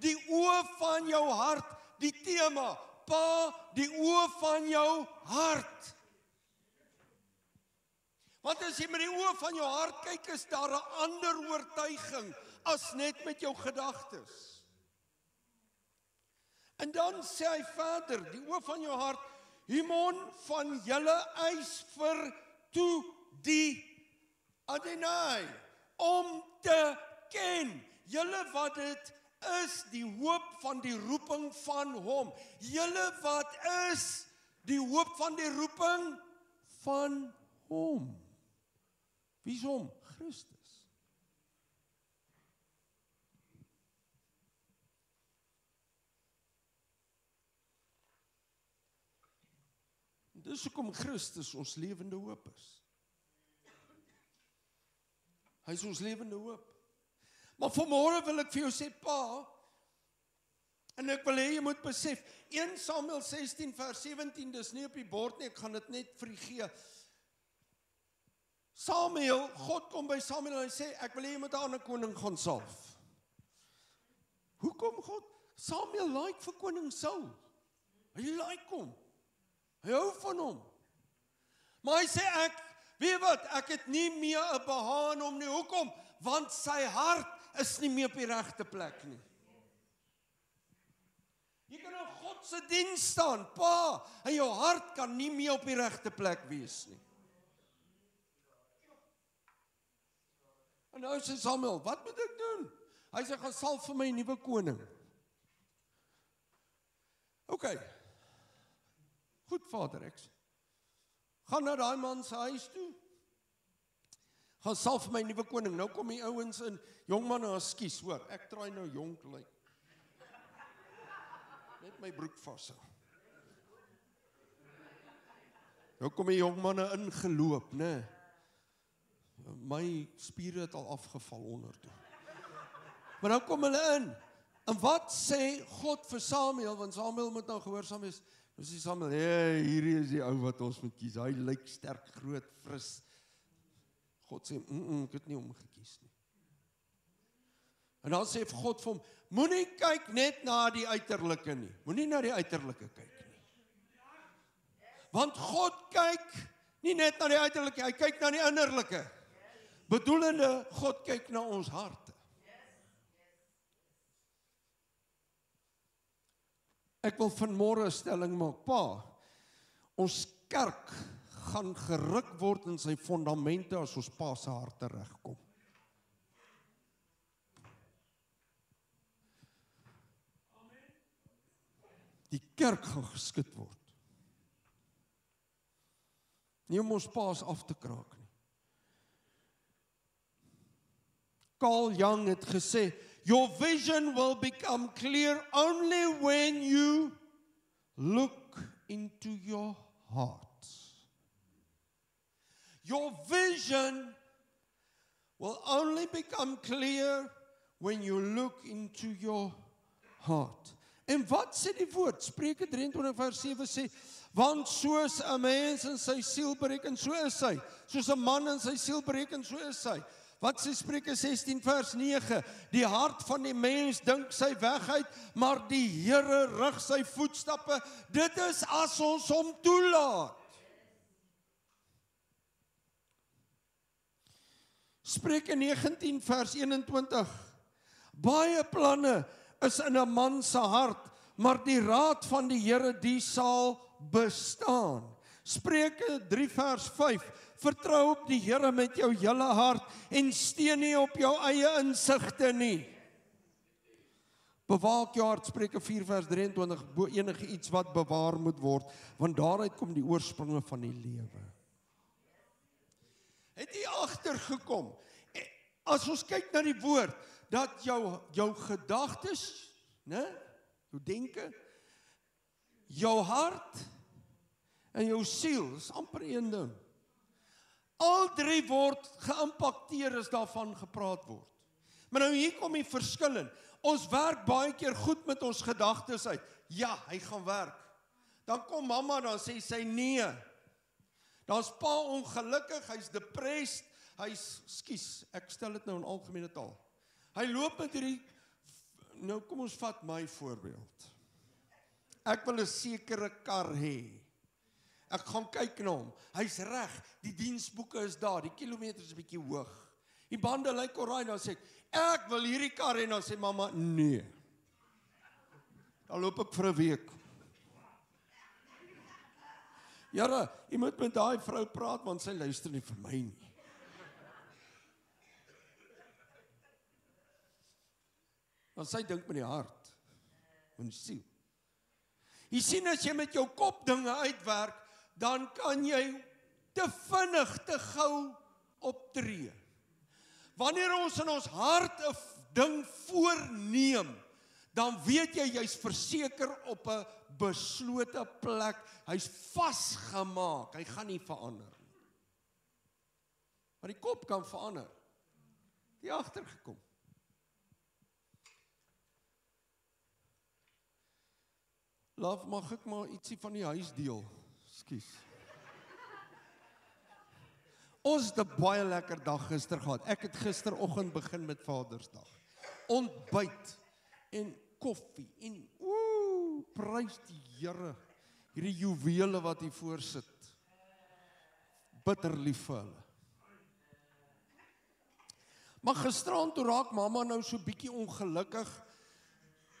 Die oë van jou hart, die tema, pa, die oë van jou hart. Want as jy met die oë van jou hart kyk, is daar 'n ander oortuiging as net met jou gedagtes. En dan sê hy verder, die oë van jou hart, himon van julle eis vir toe die Adonai, om te ken, julle wat dit is, die hoop van die roeping van hom. Julle wat is, die hoop van die roeping van hom. Wie is hom? Christus. Dis hoekom Christus ons lewende hoop is. Hy is ons lewende hoop. Maar vanmôre wil ek vir jou sê, pa, en ek wil hê jy moet besef, 1 Samuel 16 vers 17, dis nie op die bord nie, ek gaan dit net vir u gee. Samuel, God kom by Samuel en hy sê, ek wil hê jy moet 'n ander koning gaan salf. Hoekom God? Samuel like vir koning Saul. Hy like hom. Hy hou van hom. Maar hy sê weet wat, ek het nie meer 'n behaag in hom nie. Hoekom? Want sy hart is nie meer op die regte plek nie. Jy kan in God se diens staan, pa, en jou hart kan nie meer op die regte plek wees nie. En nou sê Samuel, wat moet ek doen? Hy sê, gaan salf vir my 'n nuwe koning. OK. Goed, Vader, ek gaan na daai man se huis toe. Gaan salf my nuwe koning. Nou kom die ouens in. Jong man, ekskuus, hoor. Ek try nou jonk lyk. Net my broek vashou. Nou kom die jong manne ingeloop, né? My spiere het al afgeval onder toe. Maar nou kom hulle in. En wat sê God vir Samuel? Want Samuel moet nou gehoorsaam wees. Nou sê Samuel, hey, hierdie is die ou wat ons moet kies. Hy lyk sterk, groot, fris. God sê, ek het nie hom gekies nie. En dan sê God vir hom, moenie kyk net na die uiterlike nie. Moenie na die uiterlike kyk nie. Want God kyk nie net na die uiterlike, hy kyk na die innerlike. Bedoelende, God kyk na ons harte. Ek wil vanmôre 'n stelling maak, Pa. Ons kerk gaan geruk word in sy fondamente as ons Pa se harte regkom. Die kerk gaan geskit word. Nie om ons pa's af te kraak nie. Carl Jung het gesê, your vision will become clear only when you look into your heart. Your vision will only become clear when you look into your heart. En wat sê die woord? Spreuke 23 vers 7 sê, want soos 'n mens in sy siel bereken, so is hy. Soos 'n man in sy siel bereken, so is hy. Wat sê Spreuke 16 vers 9? Die hart van die mens dink sy weg uit, maar die Here rig sy voetstappe. Dit is as ons hom toelaat. Spreuke 19 vers 21. Baie planne is in 'n man se hart, maar die raad van die Here die sal bestaan. Spreuke 3 vers 5. Vertrou op die Here met jou hele hart en steun nie op jou eie insigte nie. Bewaak jou hart, Spreuke 4 vers 23, bo enige iets wat bewaar moet word, want daaruit kom die oorspronge van die lewe. Het jy agtergekom, as ons kyk na die woord, dat jou gedagtes, né, jou denke, jou hart en jou siel, is amper een ding. Al drie word geïmpakteer as daarvan gepraat word. Maar nou hier kom die verskil in. Ons werk baie keer goed met ons gedagtes uit. Ja, hy gaan werk. Dan kom mamma, dan sê sy nee. Dan's pa ongelukkig, hy's depressed, ekskuus, ek stel dit nou in algemene taal. Hy loop met hierdie, nou kom ons vat my voorbeeld. Ek wil 'n sekere kar hê. Ek gaan kyk na hom. Hy's reg, die diensboeke is daar, die kilometers is 'n bietjie hoog. Die bande lyk alraai, dan sê ek wil hierdie kar hê, dan sê mamma, nee. Dan loop ek vir 'n week. Jare, jy moet met daai vrou praat, want sy luister nie vir my nie. Want sy dink met die hart, met die siel. Jy sien, as jy met jou kop dinge uitwerk, dan kan jy te vinnig, te gou optree. Wanneer ons in ons hart 'n ding voorneem, dan weet jy, jy's verseker op 'n beslote plek, hy's vasgemaak, hy gaan nie verander nie. Maar die kop kan verander. Die agtergekom. Love, mag ek maar ietsie van die huis deel? Ekskuus. Ons het 'n baie lekker dag gister gehad. Ek het gisteroggend begin met Vadersdag. Ontbyt en koffie en prys die Here. Hierdie juwele wat hier voor sit. Bitter lief vir hulle. Maar gisterand toe raak mamma nou so bietjie ongelukkig,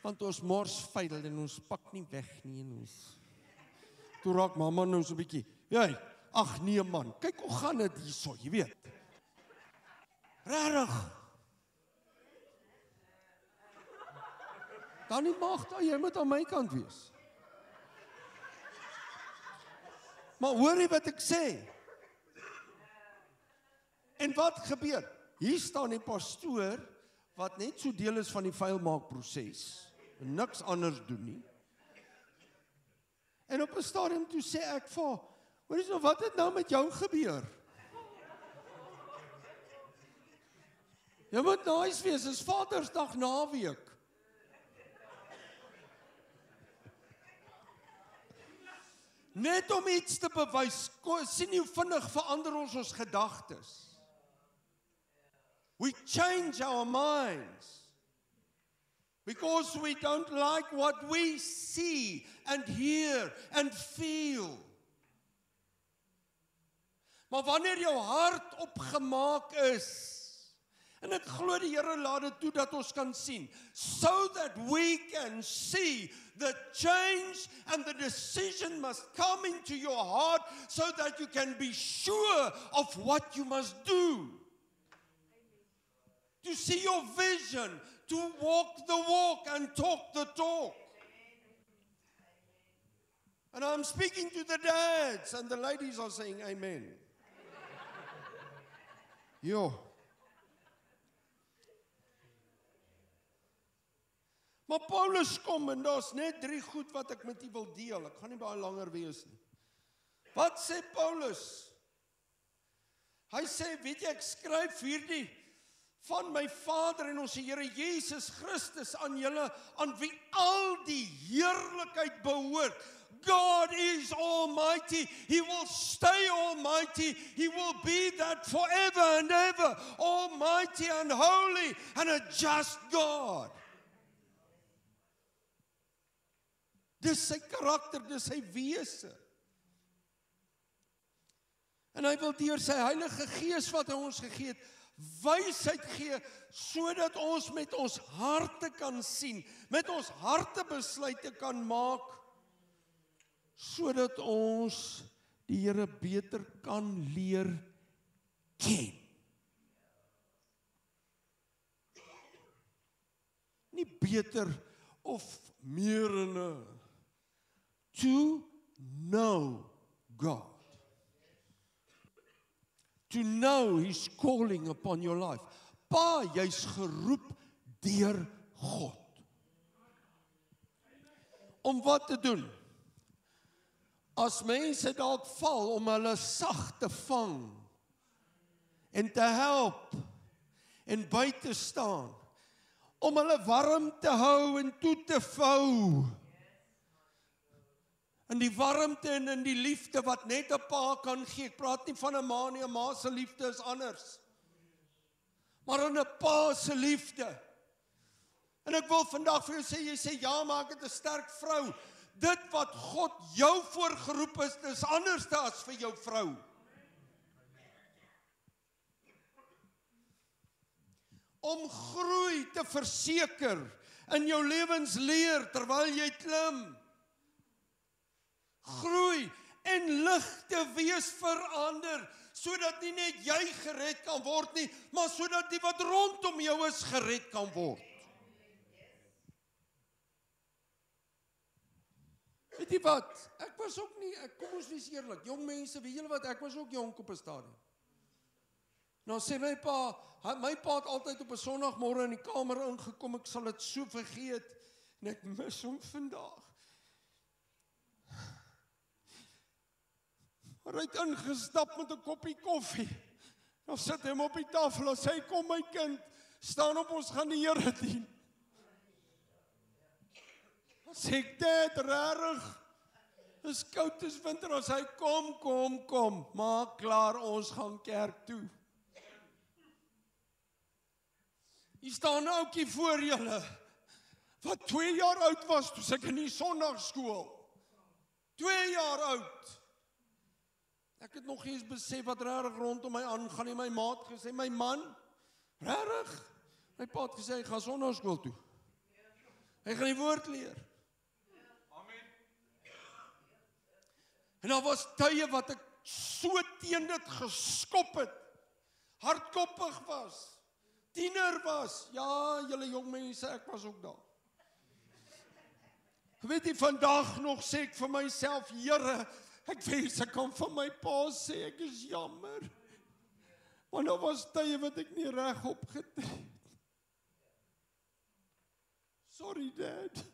want ons mors vuil en ons pak nie weg nie en ons. Toe raak mamma nou so bietjie, jy, ag nee man, kyk hoe gaan dit hierso, jy weet. Regtig. Dan nie mag jy moet aan my kant wees. Maar hoor jy wat ek sê? En wat gebeur? Hier staan die pastoor, wat net so deel is van die vuilmaakproses, en niks anders doen nie. En op 'n stadium toe sê ek vir haar, hoor jy wat het nou met jou gebeur? Jy moet nice wees, is Vadersdag naweek. Net om iets te bewys, sien hoe vinnig verander ons gedagtes. We change our minds because we don't like what we see and hear and feel. Maar wanneer jou hart opgemaak is, en ek glo die Here laat dit toe dat ons kan sien, so that we can see the change and the decision must come into your heart so that you can be sure of what you must do. To see your vision, to walk the walk and talk the talk. And I'm speaking to the dads, and the ladies are saying amen. Yo. Maar Paulus kom en daar's net 3 goed wat ek met u wil deel. Ek gaan nie baie langer wees nie. Wat sê Paulus? Hy sê, weet jy, ek skryf hierdie van my Vader en ons Here Jesus Christus aan julle, aan wie al die heerlikheid behoort. God is almighty. He will stay almighty. He will be that forever and ever. Almighty and holy and a just God. Dis sy karakter, dis sy wese. En hy wil deur sy Heilige Gees wat hy ons gegee het, wysheid gee, sodat ons met ons harte kan sien, met ons harte besluite kan maak, sodat ons die Here beter kan leer ken. Nie beter of meer in to know God. To know His calling upon your life. Pa, jy's geroep deur God. Om wat te doen? As mense dalk val, om hulle sag te vang en te help en by te staan, om hulle warm te hou en toe te vou. In die warmte en in die liefde wat net 'n pa kan gee. Ek praat nie van 'n ma nie, 'n ma se liefde is anders. Maar in 'n pa se liefde. En ek wil vandag vir jou sê, jy sê ja, maar ek het 'n sterk vrou. Dit wat God jou voorgeroep is, dis anders as vir jou vrou. Om groei te verseker in jou lewensleer terwyl jy klim. Groei en lig te wees vir ander, sodat nie net jy gered kan word nie, maar sodat die wat rondom jou is gered kan word. Weet jy wat? Ek was ook nie, kom ons wees eerlik, jong mense, weet julle wat, ek was ook jonk op 'n stadium. Nou sê my pa het altyd op 'n Sondagmôre in die kamer ingekom, ek sal dit so vergeet, en ek mis hom vandag. Maar hy het ingestap met 'n koppie koffie. Dan sit hom op die tafel en sê, kom my kind, staan op, ons gaan die Here dien. Dan sê ek, Dad, rarig, is koud, is winter, as hy kom, maak klaar, ons gaan kerk toe. Hier staan 'n ouetjie voor julle, wat 2 jaar oud was, toe ek in die Sondagskool. 2 jaar oud. Ek het nog eens besef wat rarig rondom my aangaan en my maat gesê, my man, rarig? My pa het gesê, hy gaan Sondagskool toe. Hy gaan die woord leer. Amen. En daar was tye wat ek so teen dit geskop het, hardkoppig was, tiener was. Ja, julle jong mense, ek was ook daar. Weet jy, vandag nog sê ek vir myself, Here, Ek wens ek kan van my pa sê, ek is jammer. Want daar was tye wat ek nie reg opgetree het. Sorry, Dad.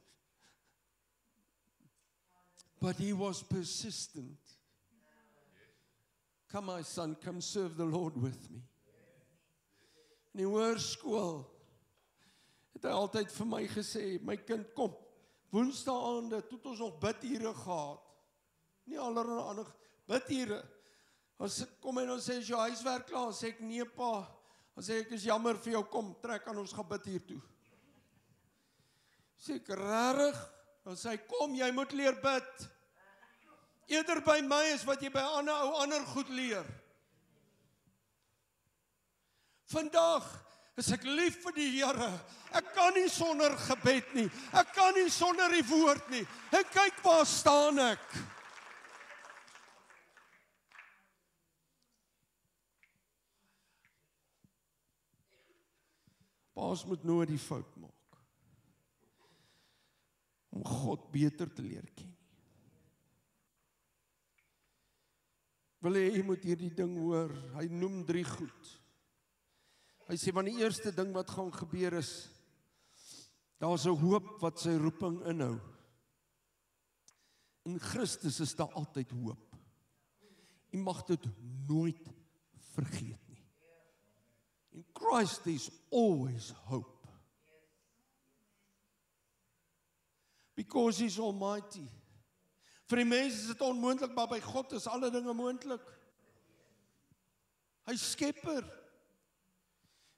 But he was persistent. Come, my son, come serve the Lord with me. In die hoërskool het hy altyd vir my gesê, my kind, kom, woensdaande, toe het ons nog bidure gehad. Nie allerlei ander bidure. As ek kom en ons sê, is jou huiswerk klaar? Sê ek, nee pa. Dan sê ek, is jammer vir jou, kom, trek aan, ons gaan bid hier toe. Sê ek, rarig? Dan sê hy, kom, jy moet leer bid. Eerder by my is wat jy by ander goed leer. Vandag is ek lief vir die Here. Ek kan nie sonder gebed nie. Ek kan nie sonder die woord nie. En kyk waar staan ek. Paas moet nooit die fout maak om God beter te leer ken. Wil jy moet hierdie ding hoor, hy noem 3 goed. Hy sê, want die eerste ding wat gaan gebeur is, daar is 'n hoop wat sy roeping inhou. In Christus is daar altyd hoop. Jy mag dit nooit vergeet nie. In Christ there is always hope. Because he's almighty. Vir die mens is dit onmoontlik, maar by God is alle dinge moontlik. Hy is skepper.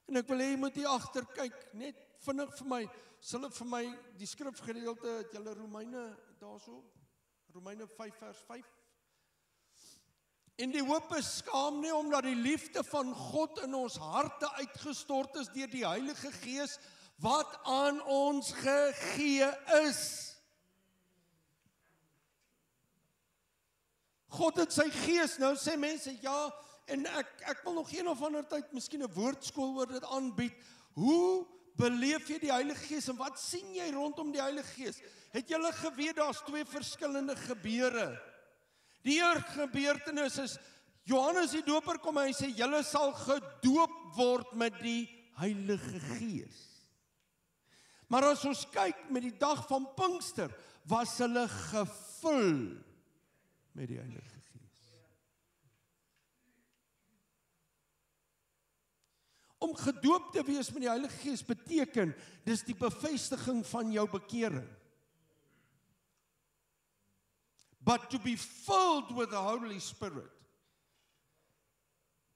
En ek wil hê jy moet hier agter kyk, net vinnig vir my, sal dit vir my die skrifgedeelte, het julle Romeine daarso, Romeine 5 vers 5. En die hoop is skaam nie, omdat die liefde van God in ons harte uitgestort is deur die Heilige Gees, wat aan ons gegee is. God het sy gees, nou sê mense, ja, en ek wil nog een of ander tyd, miskien 'n woordskool oor dit aanbied. Hoe beleef jy die Heilige Gees, en wat sien jy rondom die Heilige Gees? Het julle geweet, daar's 2 verskillende gebeure. Die eerste gebeurtenis is, Johannes die Doper kom en hy sê, julle sal gedoop word met die Heilige Gees. Maar as ons kyk met die dag van Pinkster, was hulle gevul met die Heilige Gees. Om gedoop te wees met die Heilige Gees beteken, dis die bevestiging van jou bekering. But to be filled with the Holy Spirit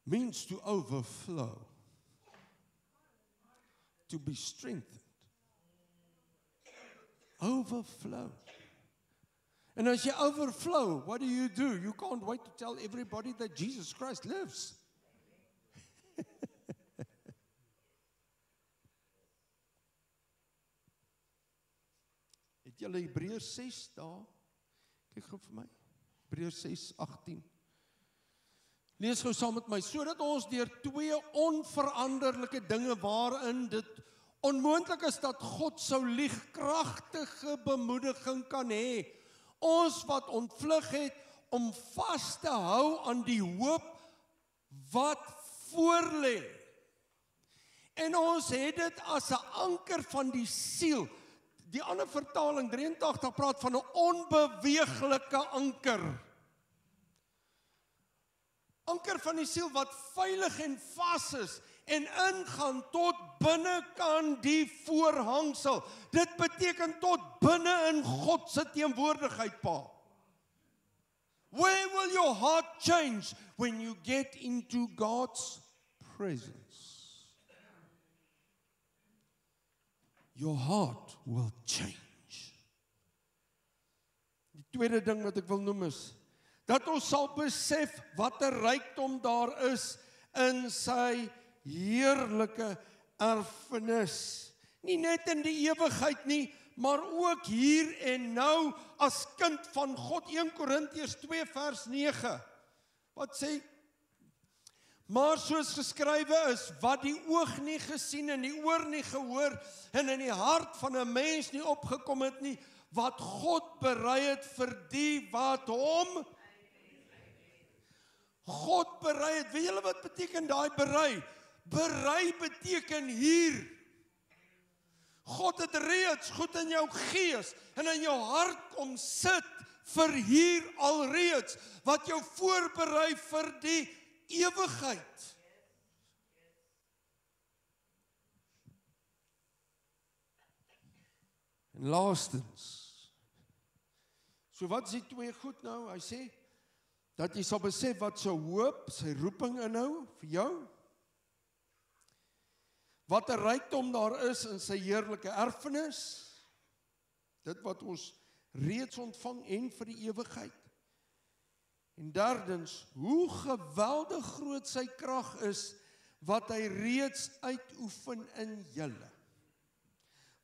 means to overflow, to be strengthened. Overflow. And as you overflow, what do? You can't wait to tell everybody that Jesus Christ lives. Het julle Hebreërs 6 daar? Kyk gou vir my. Hebreërs 6:18. Lees gou saam met my, sodat ons deur 2 onveranderlike dinge waarin dit onmoontlik is dat God sou lieg, kragtige bemoediging kan hê. Ons wat ontvlug het om vas te hou aan die hoop wat voorlê. En ons het dit as 'n anker van die siel. Die ander vertaling, 83, praat van 'n onbeweeglike anker. Anker van die siel wat veilig en vas is en ingaan tot binnekant die voorhangsel. Dit beteken tot binne in God se teenwoordigheid, Pa. Where will your heart change when you get into God's presence? Your heart will change. Die tweede ding wat ek wil noem is, dat ons sal besef wat 'n rykdom daar is in sy heerlike erfenis. Nie net in die ewigheid nie, maar ook hier en nou as kind van God. 1 Korintiërs 2 vers 9. Wat sê? Maar soos geskrywe is, wat die oog nie gesien en die oor nie gehoor en in die hart van 'n mens nie opgekom het nie, wat God berei het vir die wat hom God berei het. Weet julle wat beteken daai berei? Berei beteken hier. God het reeds goed in jou gees en in jou hart kom sit vir hier alreeds, wat jou voorberei vir die ewigheid. En laastens, so wat is die twee goed nou? Hy sê, dat jy sal besef wat sy hoop, sy roeping inhou vir jou, wat 'n rykdom daar is in sy heerlike erfenis, dit wat ons reeds ontvang en vir die ewigheid. En derdens, hoe geweldig groot sy krag is, wat hy reeds uitoefen in julle,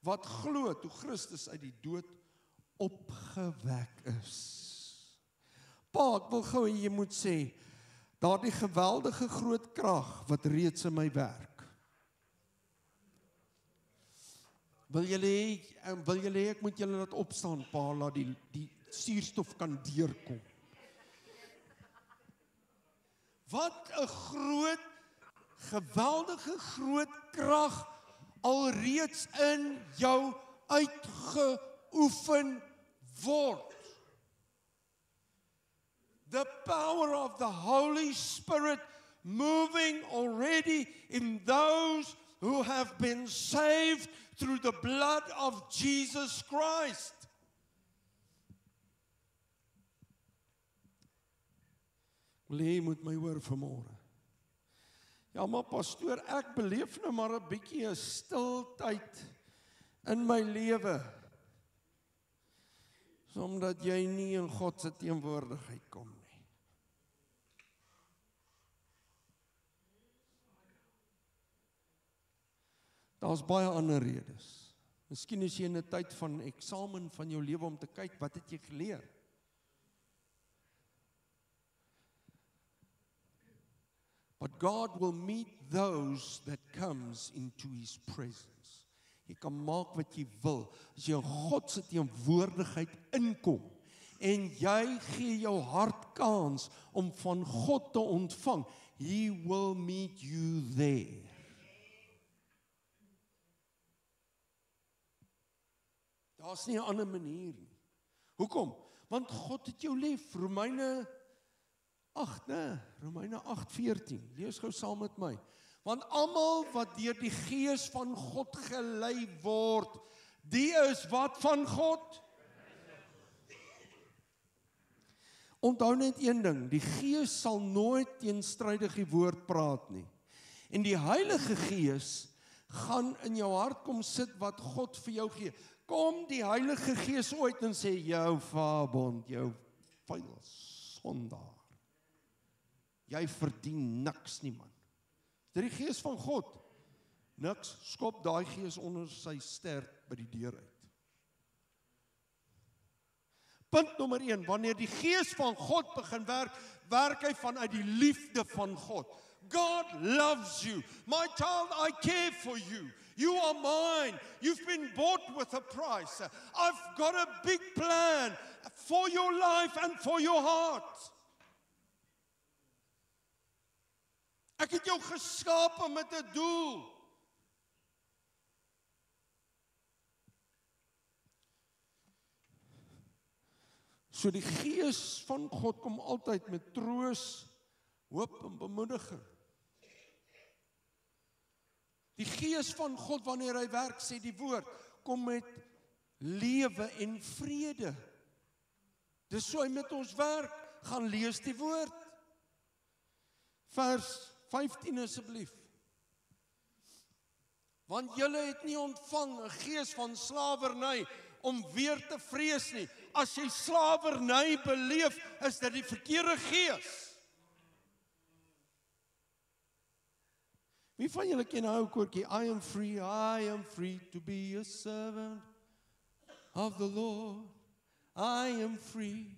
wat glo toe Christus uit die dood opgewek is. Pa, ek wil gou hê jy moet sê, daardie geweldige groot krag wat reeds in my werk. Wil julle hê ek moet julle laat opstaan, pa, laat die suurstof kan deurkom. Wat 'n groot, geweldige groot krag alreeds in jou uitgeoefen word. The power of the Holy Spirit moving already in those who have been saved through the blood of Jesus Christ. Wil jy moet my hoor vanmôre? Ja, maar pastoor, ek beleef nou maar 'n bietjie 'n stil tyd in my lewe. Omdat jy nie in God se teenwoordigheid kom nie. Daar's baie ander redes. Miskien is jy in 'n tyd van eksamen van jou lewe om te kyk, wat het jy geleer? But God will meet those that comes into His presence. Jy kan maak wat jy wil, as jy in God se teenwoordigheid inkom, en jy gee jou hart kans om van God te ontvang, He will meet you there. Daar's nie 'n ander manier nie. Hoekom? Want God het jou lief. Romeine 8:14. Lees gou saam met my. Want almal wat deur die Gees van God gelei word, die is wat van God? Onthou net een ding, die Gees sal nooit teenstrydig die woord praat nie. En die Heilige Gees gaan in jou hart kom sit wat God vir jou gee. Kom die Heilige Gees ooit en sê, jou vaabond, jou vuil sondaar. Jy verdien niks nie, man. Dit is die Gees van God. Niks, skop daai Gees onder sy stert by die deur uit. Punt nommer 1, wanneer die Gees van God begin werk, werk hy vanuit die liefde van God. God loves you. My child, I care for you. You are mine. You've been bought with a price. I've got a big plan for your life and for your heart. Ek het jou geskape met 'n doel. So die Gees van God kom altyd met troos, hoop en bemoediging. Die Gees van God, wanneer hy werk, sê die woord, kom met lewe en vrede. Dis so hy met ons werk, gaan lees die woord. Vers 15 asseblief. Want julle het nie ontvang 'n gees van slawerny om weer te vrees nie. As jy slawerny beleef, is dit die verkeerde gees. Wie van julle ken nou koortjie? I am free to be a servant of the Lord. I am free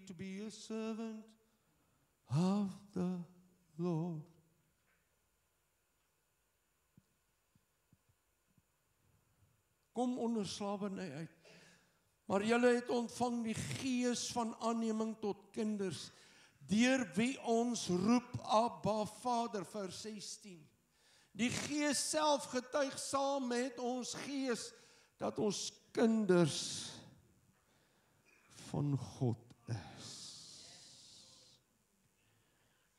to be a servant of the Lord. Kom onder slawerny uit. Maar julle het ontvang die gees van aanneming tot kinders, deur wie ons roep Abba Vader, vers 16. Die Gees self getuig saam met ons gees, dat ons kinders van God is.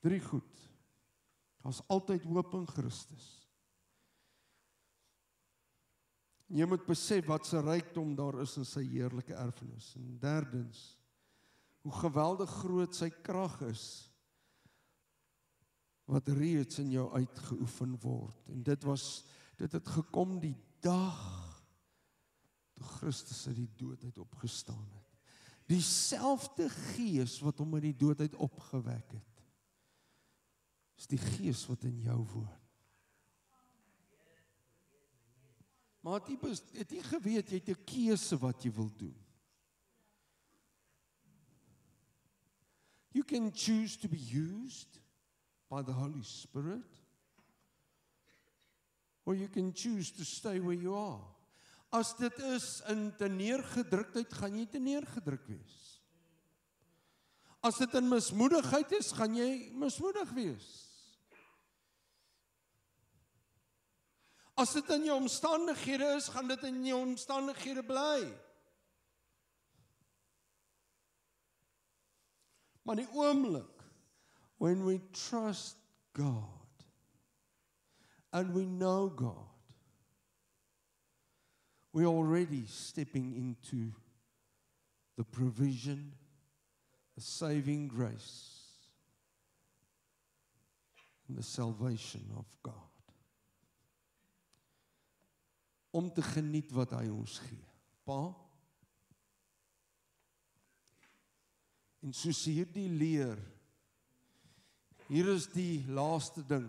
3 goed. Daar's altyd hoop in Christus. Jy moet besef wat se rykdom daar is in sy heerlike erfenis. En derdens, hoe geweldig groot sy krag is, wat reeds in jou uitgeoefen word. En dit het gekom die dag, toe Christus uit die dood uit opgestaan het. Dieselfde gees wat hom uit die dood uit opgewek het, is die gees wat in jou woon. Maar het jy geweet, jy het 'n keuse wat jy wil doen. You can choose to be used by the Holy Spirit, or you can choose to stay where you are. As dit is in te neergedruktheid, gaan jy te neergedruk wees. As dit in mismoedigheid is, gaan jy mismoedig wees. As dit in jou omstandighede is, gaan dit in jou omstandighede bly. Maar die oomblik, when we trust God, and we know God, we're already stepping into the provision, the saving grace, and the salvation of God. Om te geniet wat hy ons gee. Pa, en soos hierdie leer, hier is die laaste ding,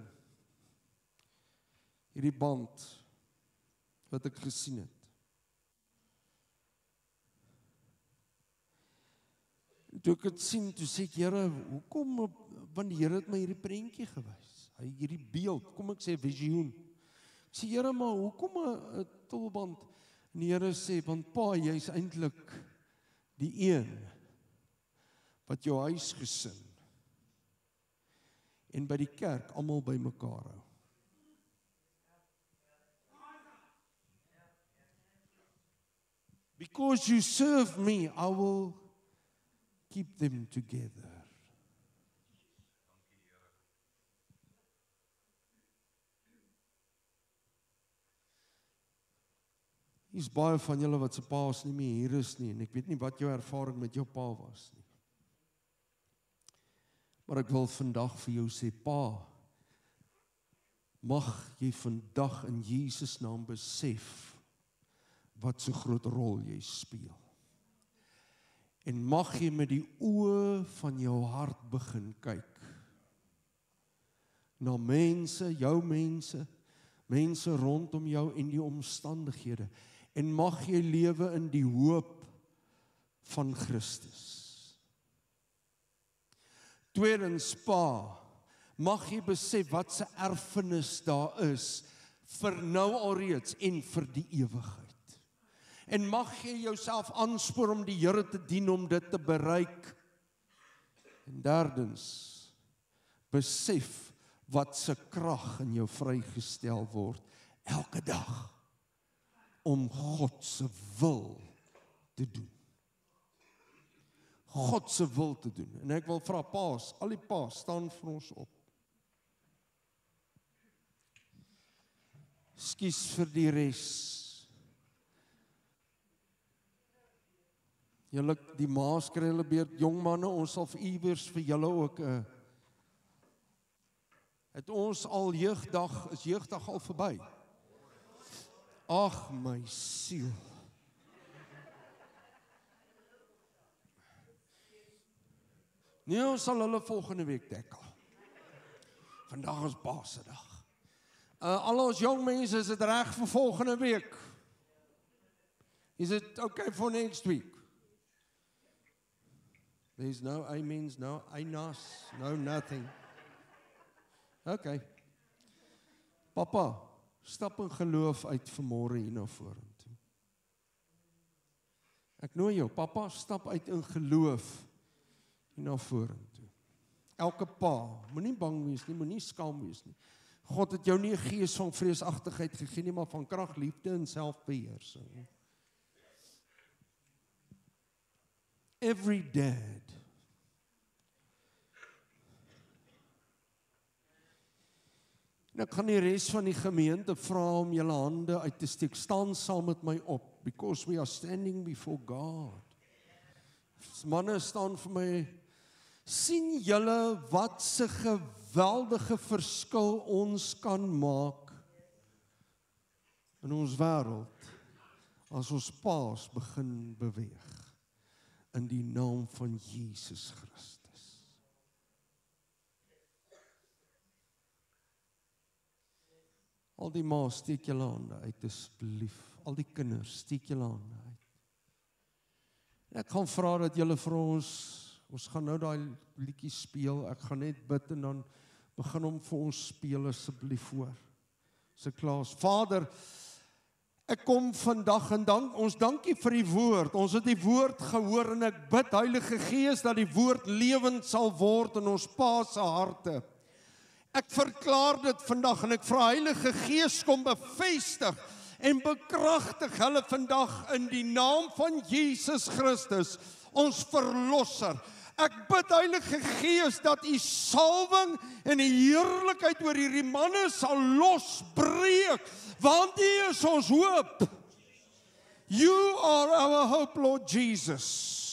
hierdie band, wat ek gesien het. Toe ek het sien, toe sê ek, Here, hoekom, want die Here het my hierdie prentjie gewys, hierdie beeld, kom ek sê, visioen. Ek sê, Here, maar hoekom 'n tolband? En die Here sê, want pa, jy is eintlik die een wat jou huisgesin en by die kerk almal by mekaar hou. Because you serve me, I will keep them together. Hier's baie van julle wat se pa's nie meer hier is nie, en ek weet nie wat jou ervaring met jou pa was nie. Maar ek wil vandag vir jou sê, pa, mag jy vandag in Jesus naam besef wat so groot rol jy speel. En mag jy met die oë van jou hart begin kyk na mense, jou mense rondom jou en die omstandighede. En mag jy lewe in die hoop van Christus. Tweedens, pa, mag jy besef wat se erfenis daar is vir nou alreeds en vir die ewigheid. En mag jy jouself aanspoor om die Here te dien om dit te bereik. En derdens, besef wat se krag in jou vrygestel word elke dag om God se wil te doen. God se wil te doen. En ek wil vra paas, al die paas, staan vir ons op. Skus vir die res. Julle, die maas kry hulle beurt, jong manne, ons sal vir iewers vir julle ook het ons al jeugdag, is jeugdag al verby? Ag my siel. Nee, ons sal hulle volgende week dekkel. Vandag is Paasdag. Al ons jong mense, is dit reg vir volgende week? Is it okay for next week? There's no amens, no ainas, no nothing. Okay. Papa, stap in geloof uit vanmôre hier na vorentoe. Ek nooi jou, pappa, stap uit in geloof en na vorentoe. Elke pa, moenie bang wees nie, moenie skaam wees nie. God het jou nie 'n gees van vreesagtigheid gegee nie, maar van krag, liefde en selfbeheersing. Every dad en ek gaan die res van die gemeente vra om julle hande uit te steek. Staan saam met my op, because we are standing before God. Manne staan vir my. Sien julle wat se geweldige verskil ons kan maak in ons wêreld as ons paas begin beweeg in die naam van Jesus Christus. Al die ma's, steek julle hande uit asseblief. Al die kinders, steek julle hande uit. Ek gaan vra dat julle vir ons gaan nou daai liedjie speel. Ek gaan net bid en dan begin hom vir ons speel asseblief voor. Se Klaas, Vader, ek kom vandag en ons dankie vir die woord. Ons het die woord gehoor en ek bid, Heilige Gees, dat die woord lewend sal word in ons pa se harte. Ek verklaar dit vandag en ek vra Heilige Gees kom bevestig en bekragtig hulle vandag in die naam van Jesus Christus, ons verlosser. Ek bid Heilige Gees dat u salwing en die heerlikheid oor hierdie manne sal losbreek, want u is ons hoop. You are our hope, Lord Jesus.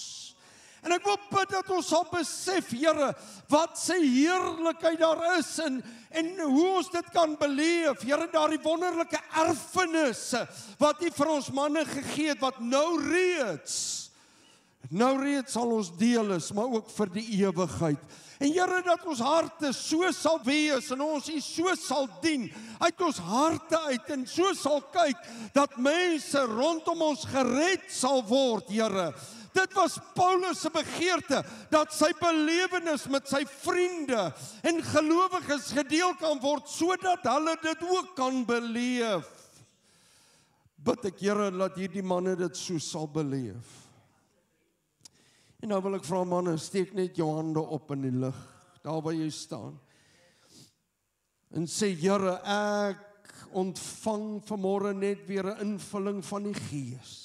En ek wil bid dat ons sal besef, Here, wat se heerlikheid daar is en hoe ons dit kan beleef. Here, daardie wonderlike erfenisse wat u vir ons manne gegee het, wat nou reeds sal ons deel is, maar ook vir die ewigheid. En Here, dat ons harte so sal wees en ons u so sal dien, uit ons harte uit en so sal kyk, dat mense rondom ons gered sal word, Here. Dit was Paulus se begeerte, dat sy belewenis met sy vriende en gelowiges gedeel kan word, sodat hulle dit ook kan beleef. Bid ek, Here, laat hierdie manne dit so sal beleef. En nou wil ek vra manne, steek net jou hande op in die lig, daar waar jy staan. En sê, Here, ek ontvang vanmôre net weer 'n invulling van die Gees.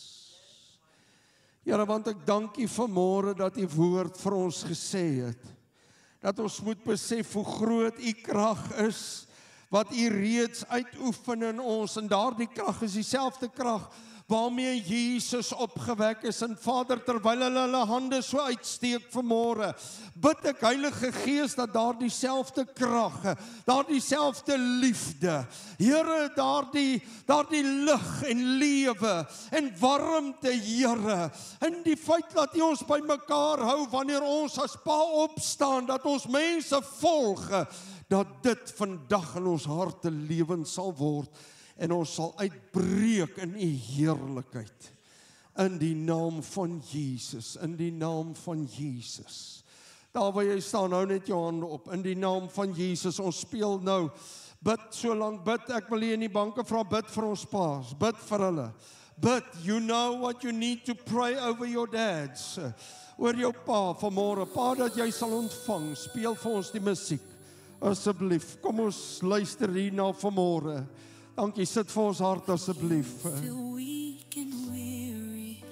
Here, want ek dank u vanmôre dat u woord vir ons gesê het, dat ons moet besef hoe groot u krag is, wat u reeds uitoefen in ons, en daardie krag is dieselfde krag waarmee Jesus opgewek is. En Vader, terwyl hulle hande so uitsteek vanmôre, bid ek Heilige Gees dat daardie selfde krag, daardie selfde liefde, Here, daardie lig en lewe en warmte, Here, in die feit dat U ons by mekaar hou wanneer ons as pa opstaan, dat ons mense volg, dat dit vandag in ons harte lewend sal word. En ons sal uitbreek in u heerlikheid. In die naam van Jesus. In die naam van Jesus. Daar waar jy staan, hou net jou hande op. In die naam van Jesus. Ons speel nou. Bid so lank, bid. Ek wil hier in die banke vra, bid vir ons paas. Bid vir hulle. Bid. You know what you need to pray over your dads. Oor jou pa vanmôre. Pa, dat jy sal ontvang. Speel vir ons die musiek. Asseblief. Kom ons luister hier na vanmôre. Dankie, sit vir ons hart asseblief.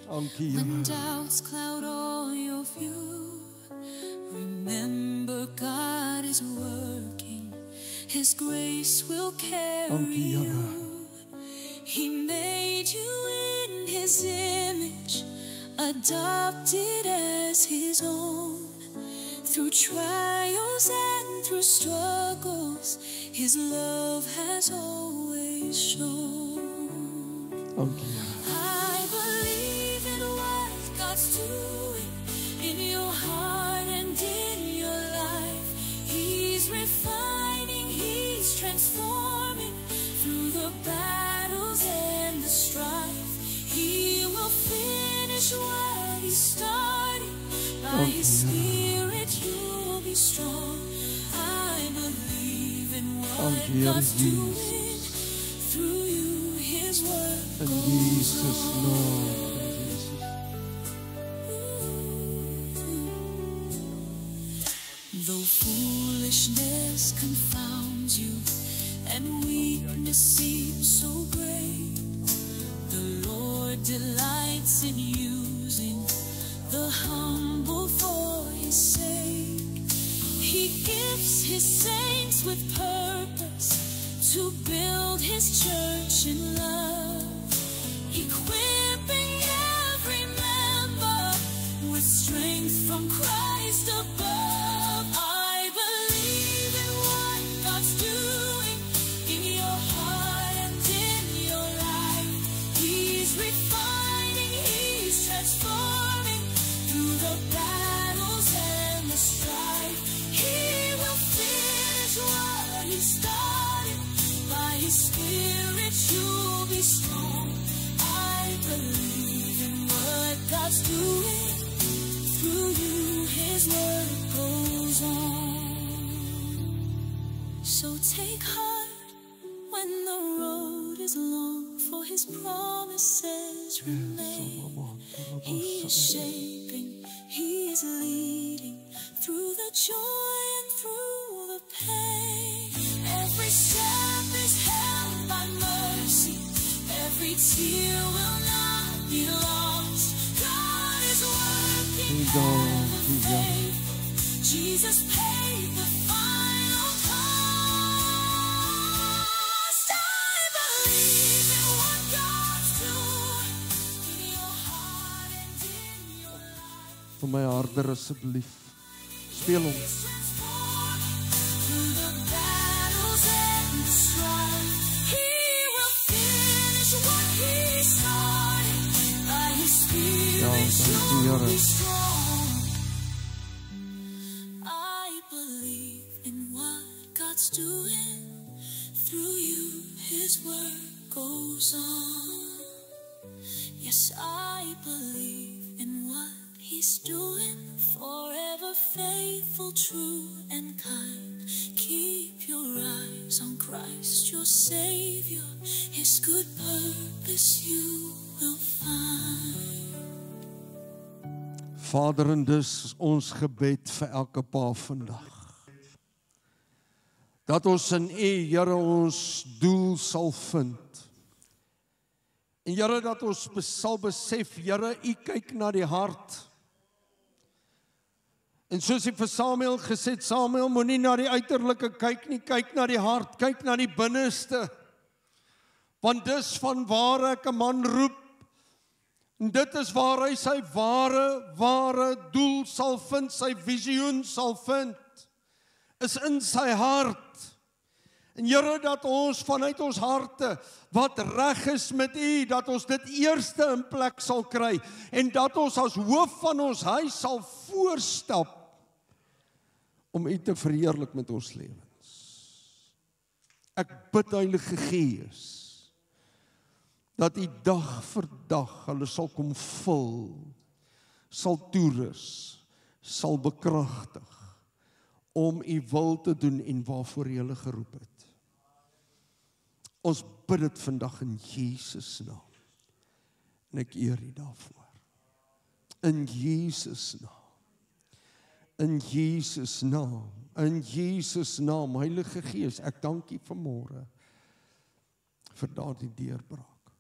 Dankie, when doubts cloud all your view, remember God is working, His grace will carry you. He made you in His image, adopted as His own. Through trials and through struggles, His love has always shown. I believe in what God's doing in your heart and in your life. He's refining, He's transforming through the battles and the strife. He will finish what He started. By His Spirit you'll be strong. I believe in what God's doing through you, His word. In Jesus' name. Though foolishness confounds you and weakness seems so great, the Lord delights in using the humble for His sake. He gives His saints with purpose to build His church in love, equipping every member with strength from Christ above. I believe in what God's doing in your heart and in your life. He's refining, He's transforming through the battles and the strife. He will finish what He started. By His Spirit you'll be strong. I believe in what God's doing. Through you His word goes on. So take heart when the road is long, for His promises remain. He is shaping, He is leading through the joy and through the pain. Every step is held by mercy. Every tear will not be lost. God is working ever faithful. Jesus paid the final cost. I believe in what God's doing in your heart and in your life. Vir my harder asseblief. Speel hom. Through the battles and the strife, He will finish what He started. By His Spirit you'll be strong. I believe in what God's doing. Through you His word goes on. Yes, I believe in what He's doing. Forever faithful, true and kind. Keep your eyes on Christ, your Savior. His good purpose you will find. Vader, en dis ons gebed vir elke pa vandag. Dat ons in U, Here, ons doel sal vind. En Here, dat ons sal besef, Here, U kyk na die hart. En soos hy vir Samuel gesê het, Samuel moenie na die uiterlike kyk nie, kyk na die hart, kyk na die binneste. Want dis van waar ek 'n man roep. En dit is waar hy sy ware doel sal vind, sy visioen sal vind. Is in sy hart. En Here, dat ons vanuit ons harte, wat reg is met U, dat ons dit eerste in plek sal kry, en dat ons as hoof van ons huis sal voorstap, om U te verheerlik met ons lewens. Ek bid, Heilige Gees, dat U dag vir dag hulle sal kom vul, sal toerus, sal bekragtig, om U wil te doen en waarvoor U hulle geroep het. Ons bid dit vandag in Jesus naam. En ek eer U daarvoor. In Jesus naam. In Jesus naam. In Jesus naam. Heilige Gees, ek dank U vanmôre vir daardie deurbraak.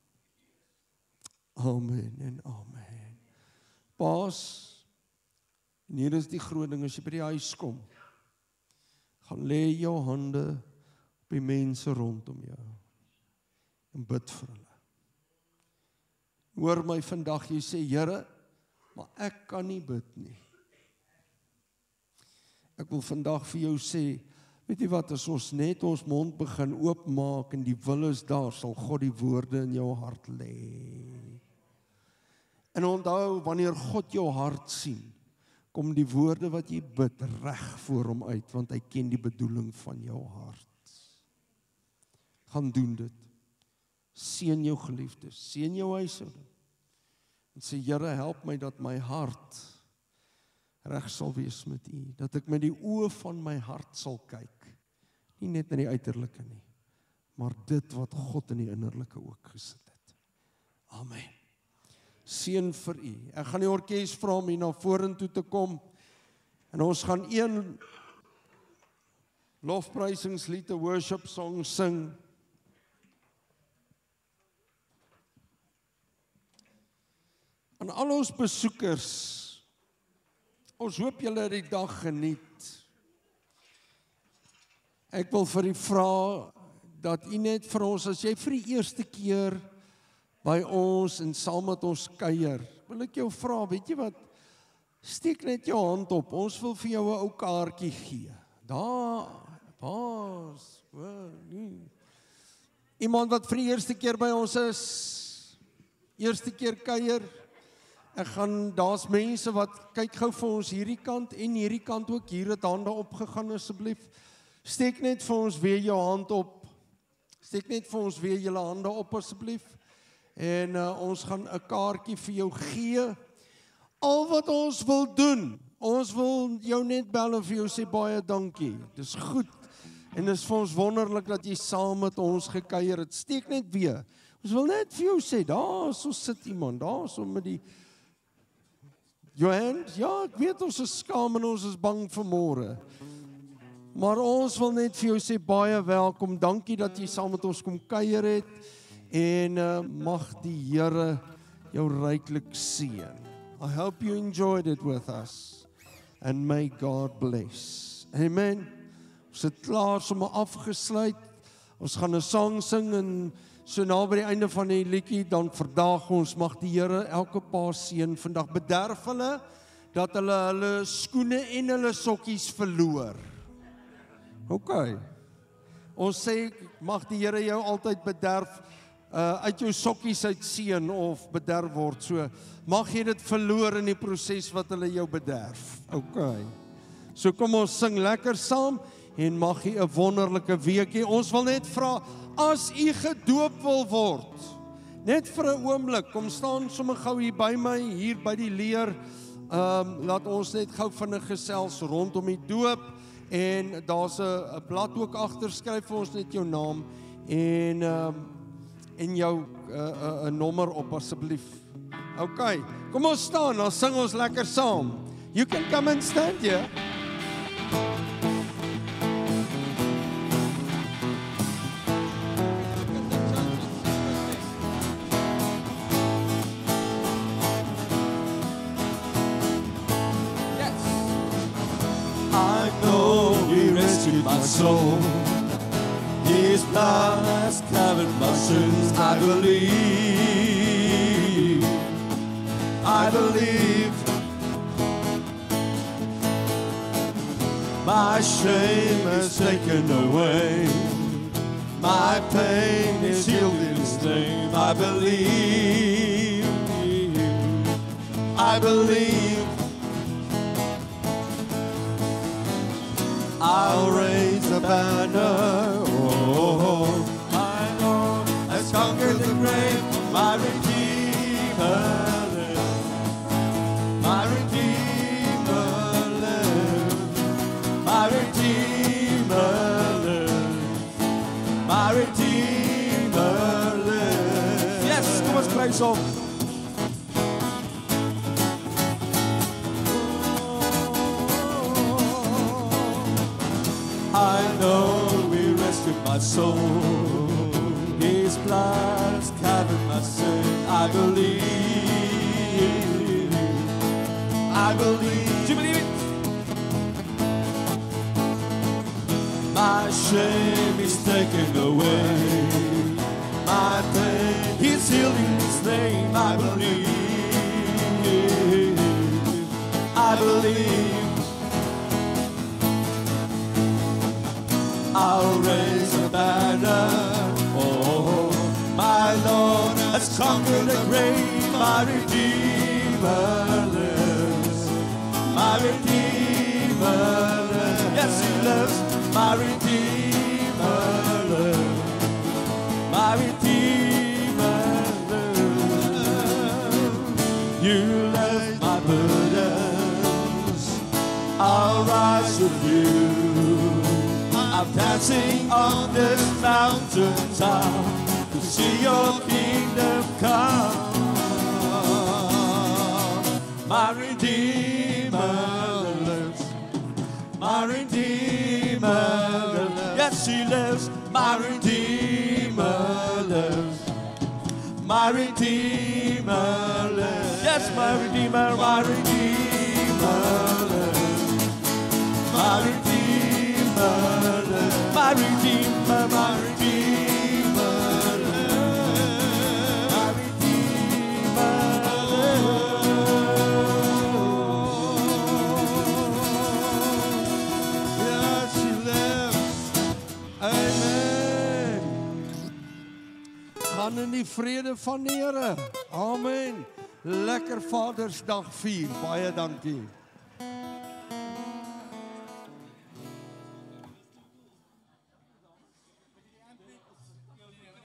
Amen en amen. Paas, en hier is die groot ding, as jy by die huis kom, gaan lê jou hande op die mense rondom jou en bid vir hulle. Hoor my vandag, jy sê, Here, maar ek kan nie bid nie. Ek wil vandag vir jou sê, weet jy wat, as ons net ons mond begin oopmaak en die wil is daar, sal God die woorde in jou hart lê. En onthou, wanneer God jou hart sien, kom die woorde wat jy bid reg voor hom uit, want hy ken die bedoeling van jou hart. Gaan doen dit. Seën jou geliefdes, seën jou huishouding. En sê, Here, help my dat my hart reg sal wees met U, dat ek met die oë van my hart sal kyk, nie net na die uiterlike nie, maar dit wat God in die innerlike ook gesit het. Amen. Seën vir U. Ek gaan die orkes vra om hier na vorentoe te kom, en ons gaan een lofprysingslied, 'n worship song sing. Aan al ons besoekers, ons hoop julle die dag geniet. Ek wil vir u vra dat u net vir ons, as jy vir die eerste keer by ons en saam met ons kuier, wil ek jou vra, weet jy wat, steek net jou hand op, ons wil vir jou 'n ou kaartjie gee. Daar, pas, nee. Iemand wat vir die eerste keer by ons is, eerste keer kuier, daar's mense wat, kyk gou vir ons hierdie kant en hierdie kant ook, hier het hande opgegaan asseblief. Steek net vir ons weer jou hand op. Steek net vir ons weer julle hande op asseblief. En ons gaan 'n kaartjie vir jou gee. Al wat ons wil doen, ons wil jou net bel en vir jou sê baie dankie. Dis goed. En dis vir ons wonderlik dat jy saam met ons gekuier het. Steek net weer. Ons wil net vir jou sê, daar so sit iemand, daar so met die jou hand. Ja, ek weet ons is skaam en ons is bang vir môre. Maar ons wil net vir jou sê baie welkom. Dankie dat jy saam met ons kom kuier het. En mag die Here jou ryklik seën. I hope you enjoyed it with us. And may God bless. Amen. Ons het klaar sommer afgesluit. Ons gaan 'n sang sing en so na by die einde van die liedjie dan verdaag ons, mag die Here elke pa seën vandag. Bederf hulle dat hulle skoene en hulle sokkies verloor. OK. Ons sê mag die Here jou altyd bederf uit jou sokkies uit seën of bederf word. So mag jy dit verloor in die proses wat hulle jou bederf. OK. So kom ons sing lekker saam en mag jy 'n wonderlike week hê. Ons wil net vra, as u gedoop wil word, net vir 'n oomblik, kom staan sommer gou hier by my, hier by die leer. Laat ons net gou vinnig gesels rondom die doop. En daar's 'n blad ook agter, skryf vir ons net jou naam en jou 'n nommer op asseblief. OK, kom ons staan, dan sing ons lekker saam. You can come and stand here. My soul, His blood has covered my sins. I believe, my shame is taken away, my pain is healed in His name. I believe, I'll raise a banner. Oh, my Lord has conquered the grave. My Redeemer lives. My Redeemer lives. My Redeemer lives. My Redeemer lives. Yes, come on, play song. I know we rescued my soul. His blood has covered my sin. I believe. Do you believe it? My shame is taken away. My pain is healed in His name. I believe. I'll raise a banner. Oh, my Lord has conquered the grave. My Redeemer lives. My Redeemer lives. Yes, He lives. My Redeemer lives. My Redeemer lives. You left my burdens. I'll rise with you. I'm dancing on this mountaintop to see your kingdom come. My Redeemer lives. My Redeemer lives. my Redeemer lives. Yes, my Redeemer, my Redeemer lives. My Redeemer lives. My Redeemer, my Redeemer lives. My Redeemer lives. Yes, he lives. Amen. Gaan in die vrede van die Here. Amen. Lekker Vadersdag vier. Baie dankie.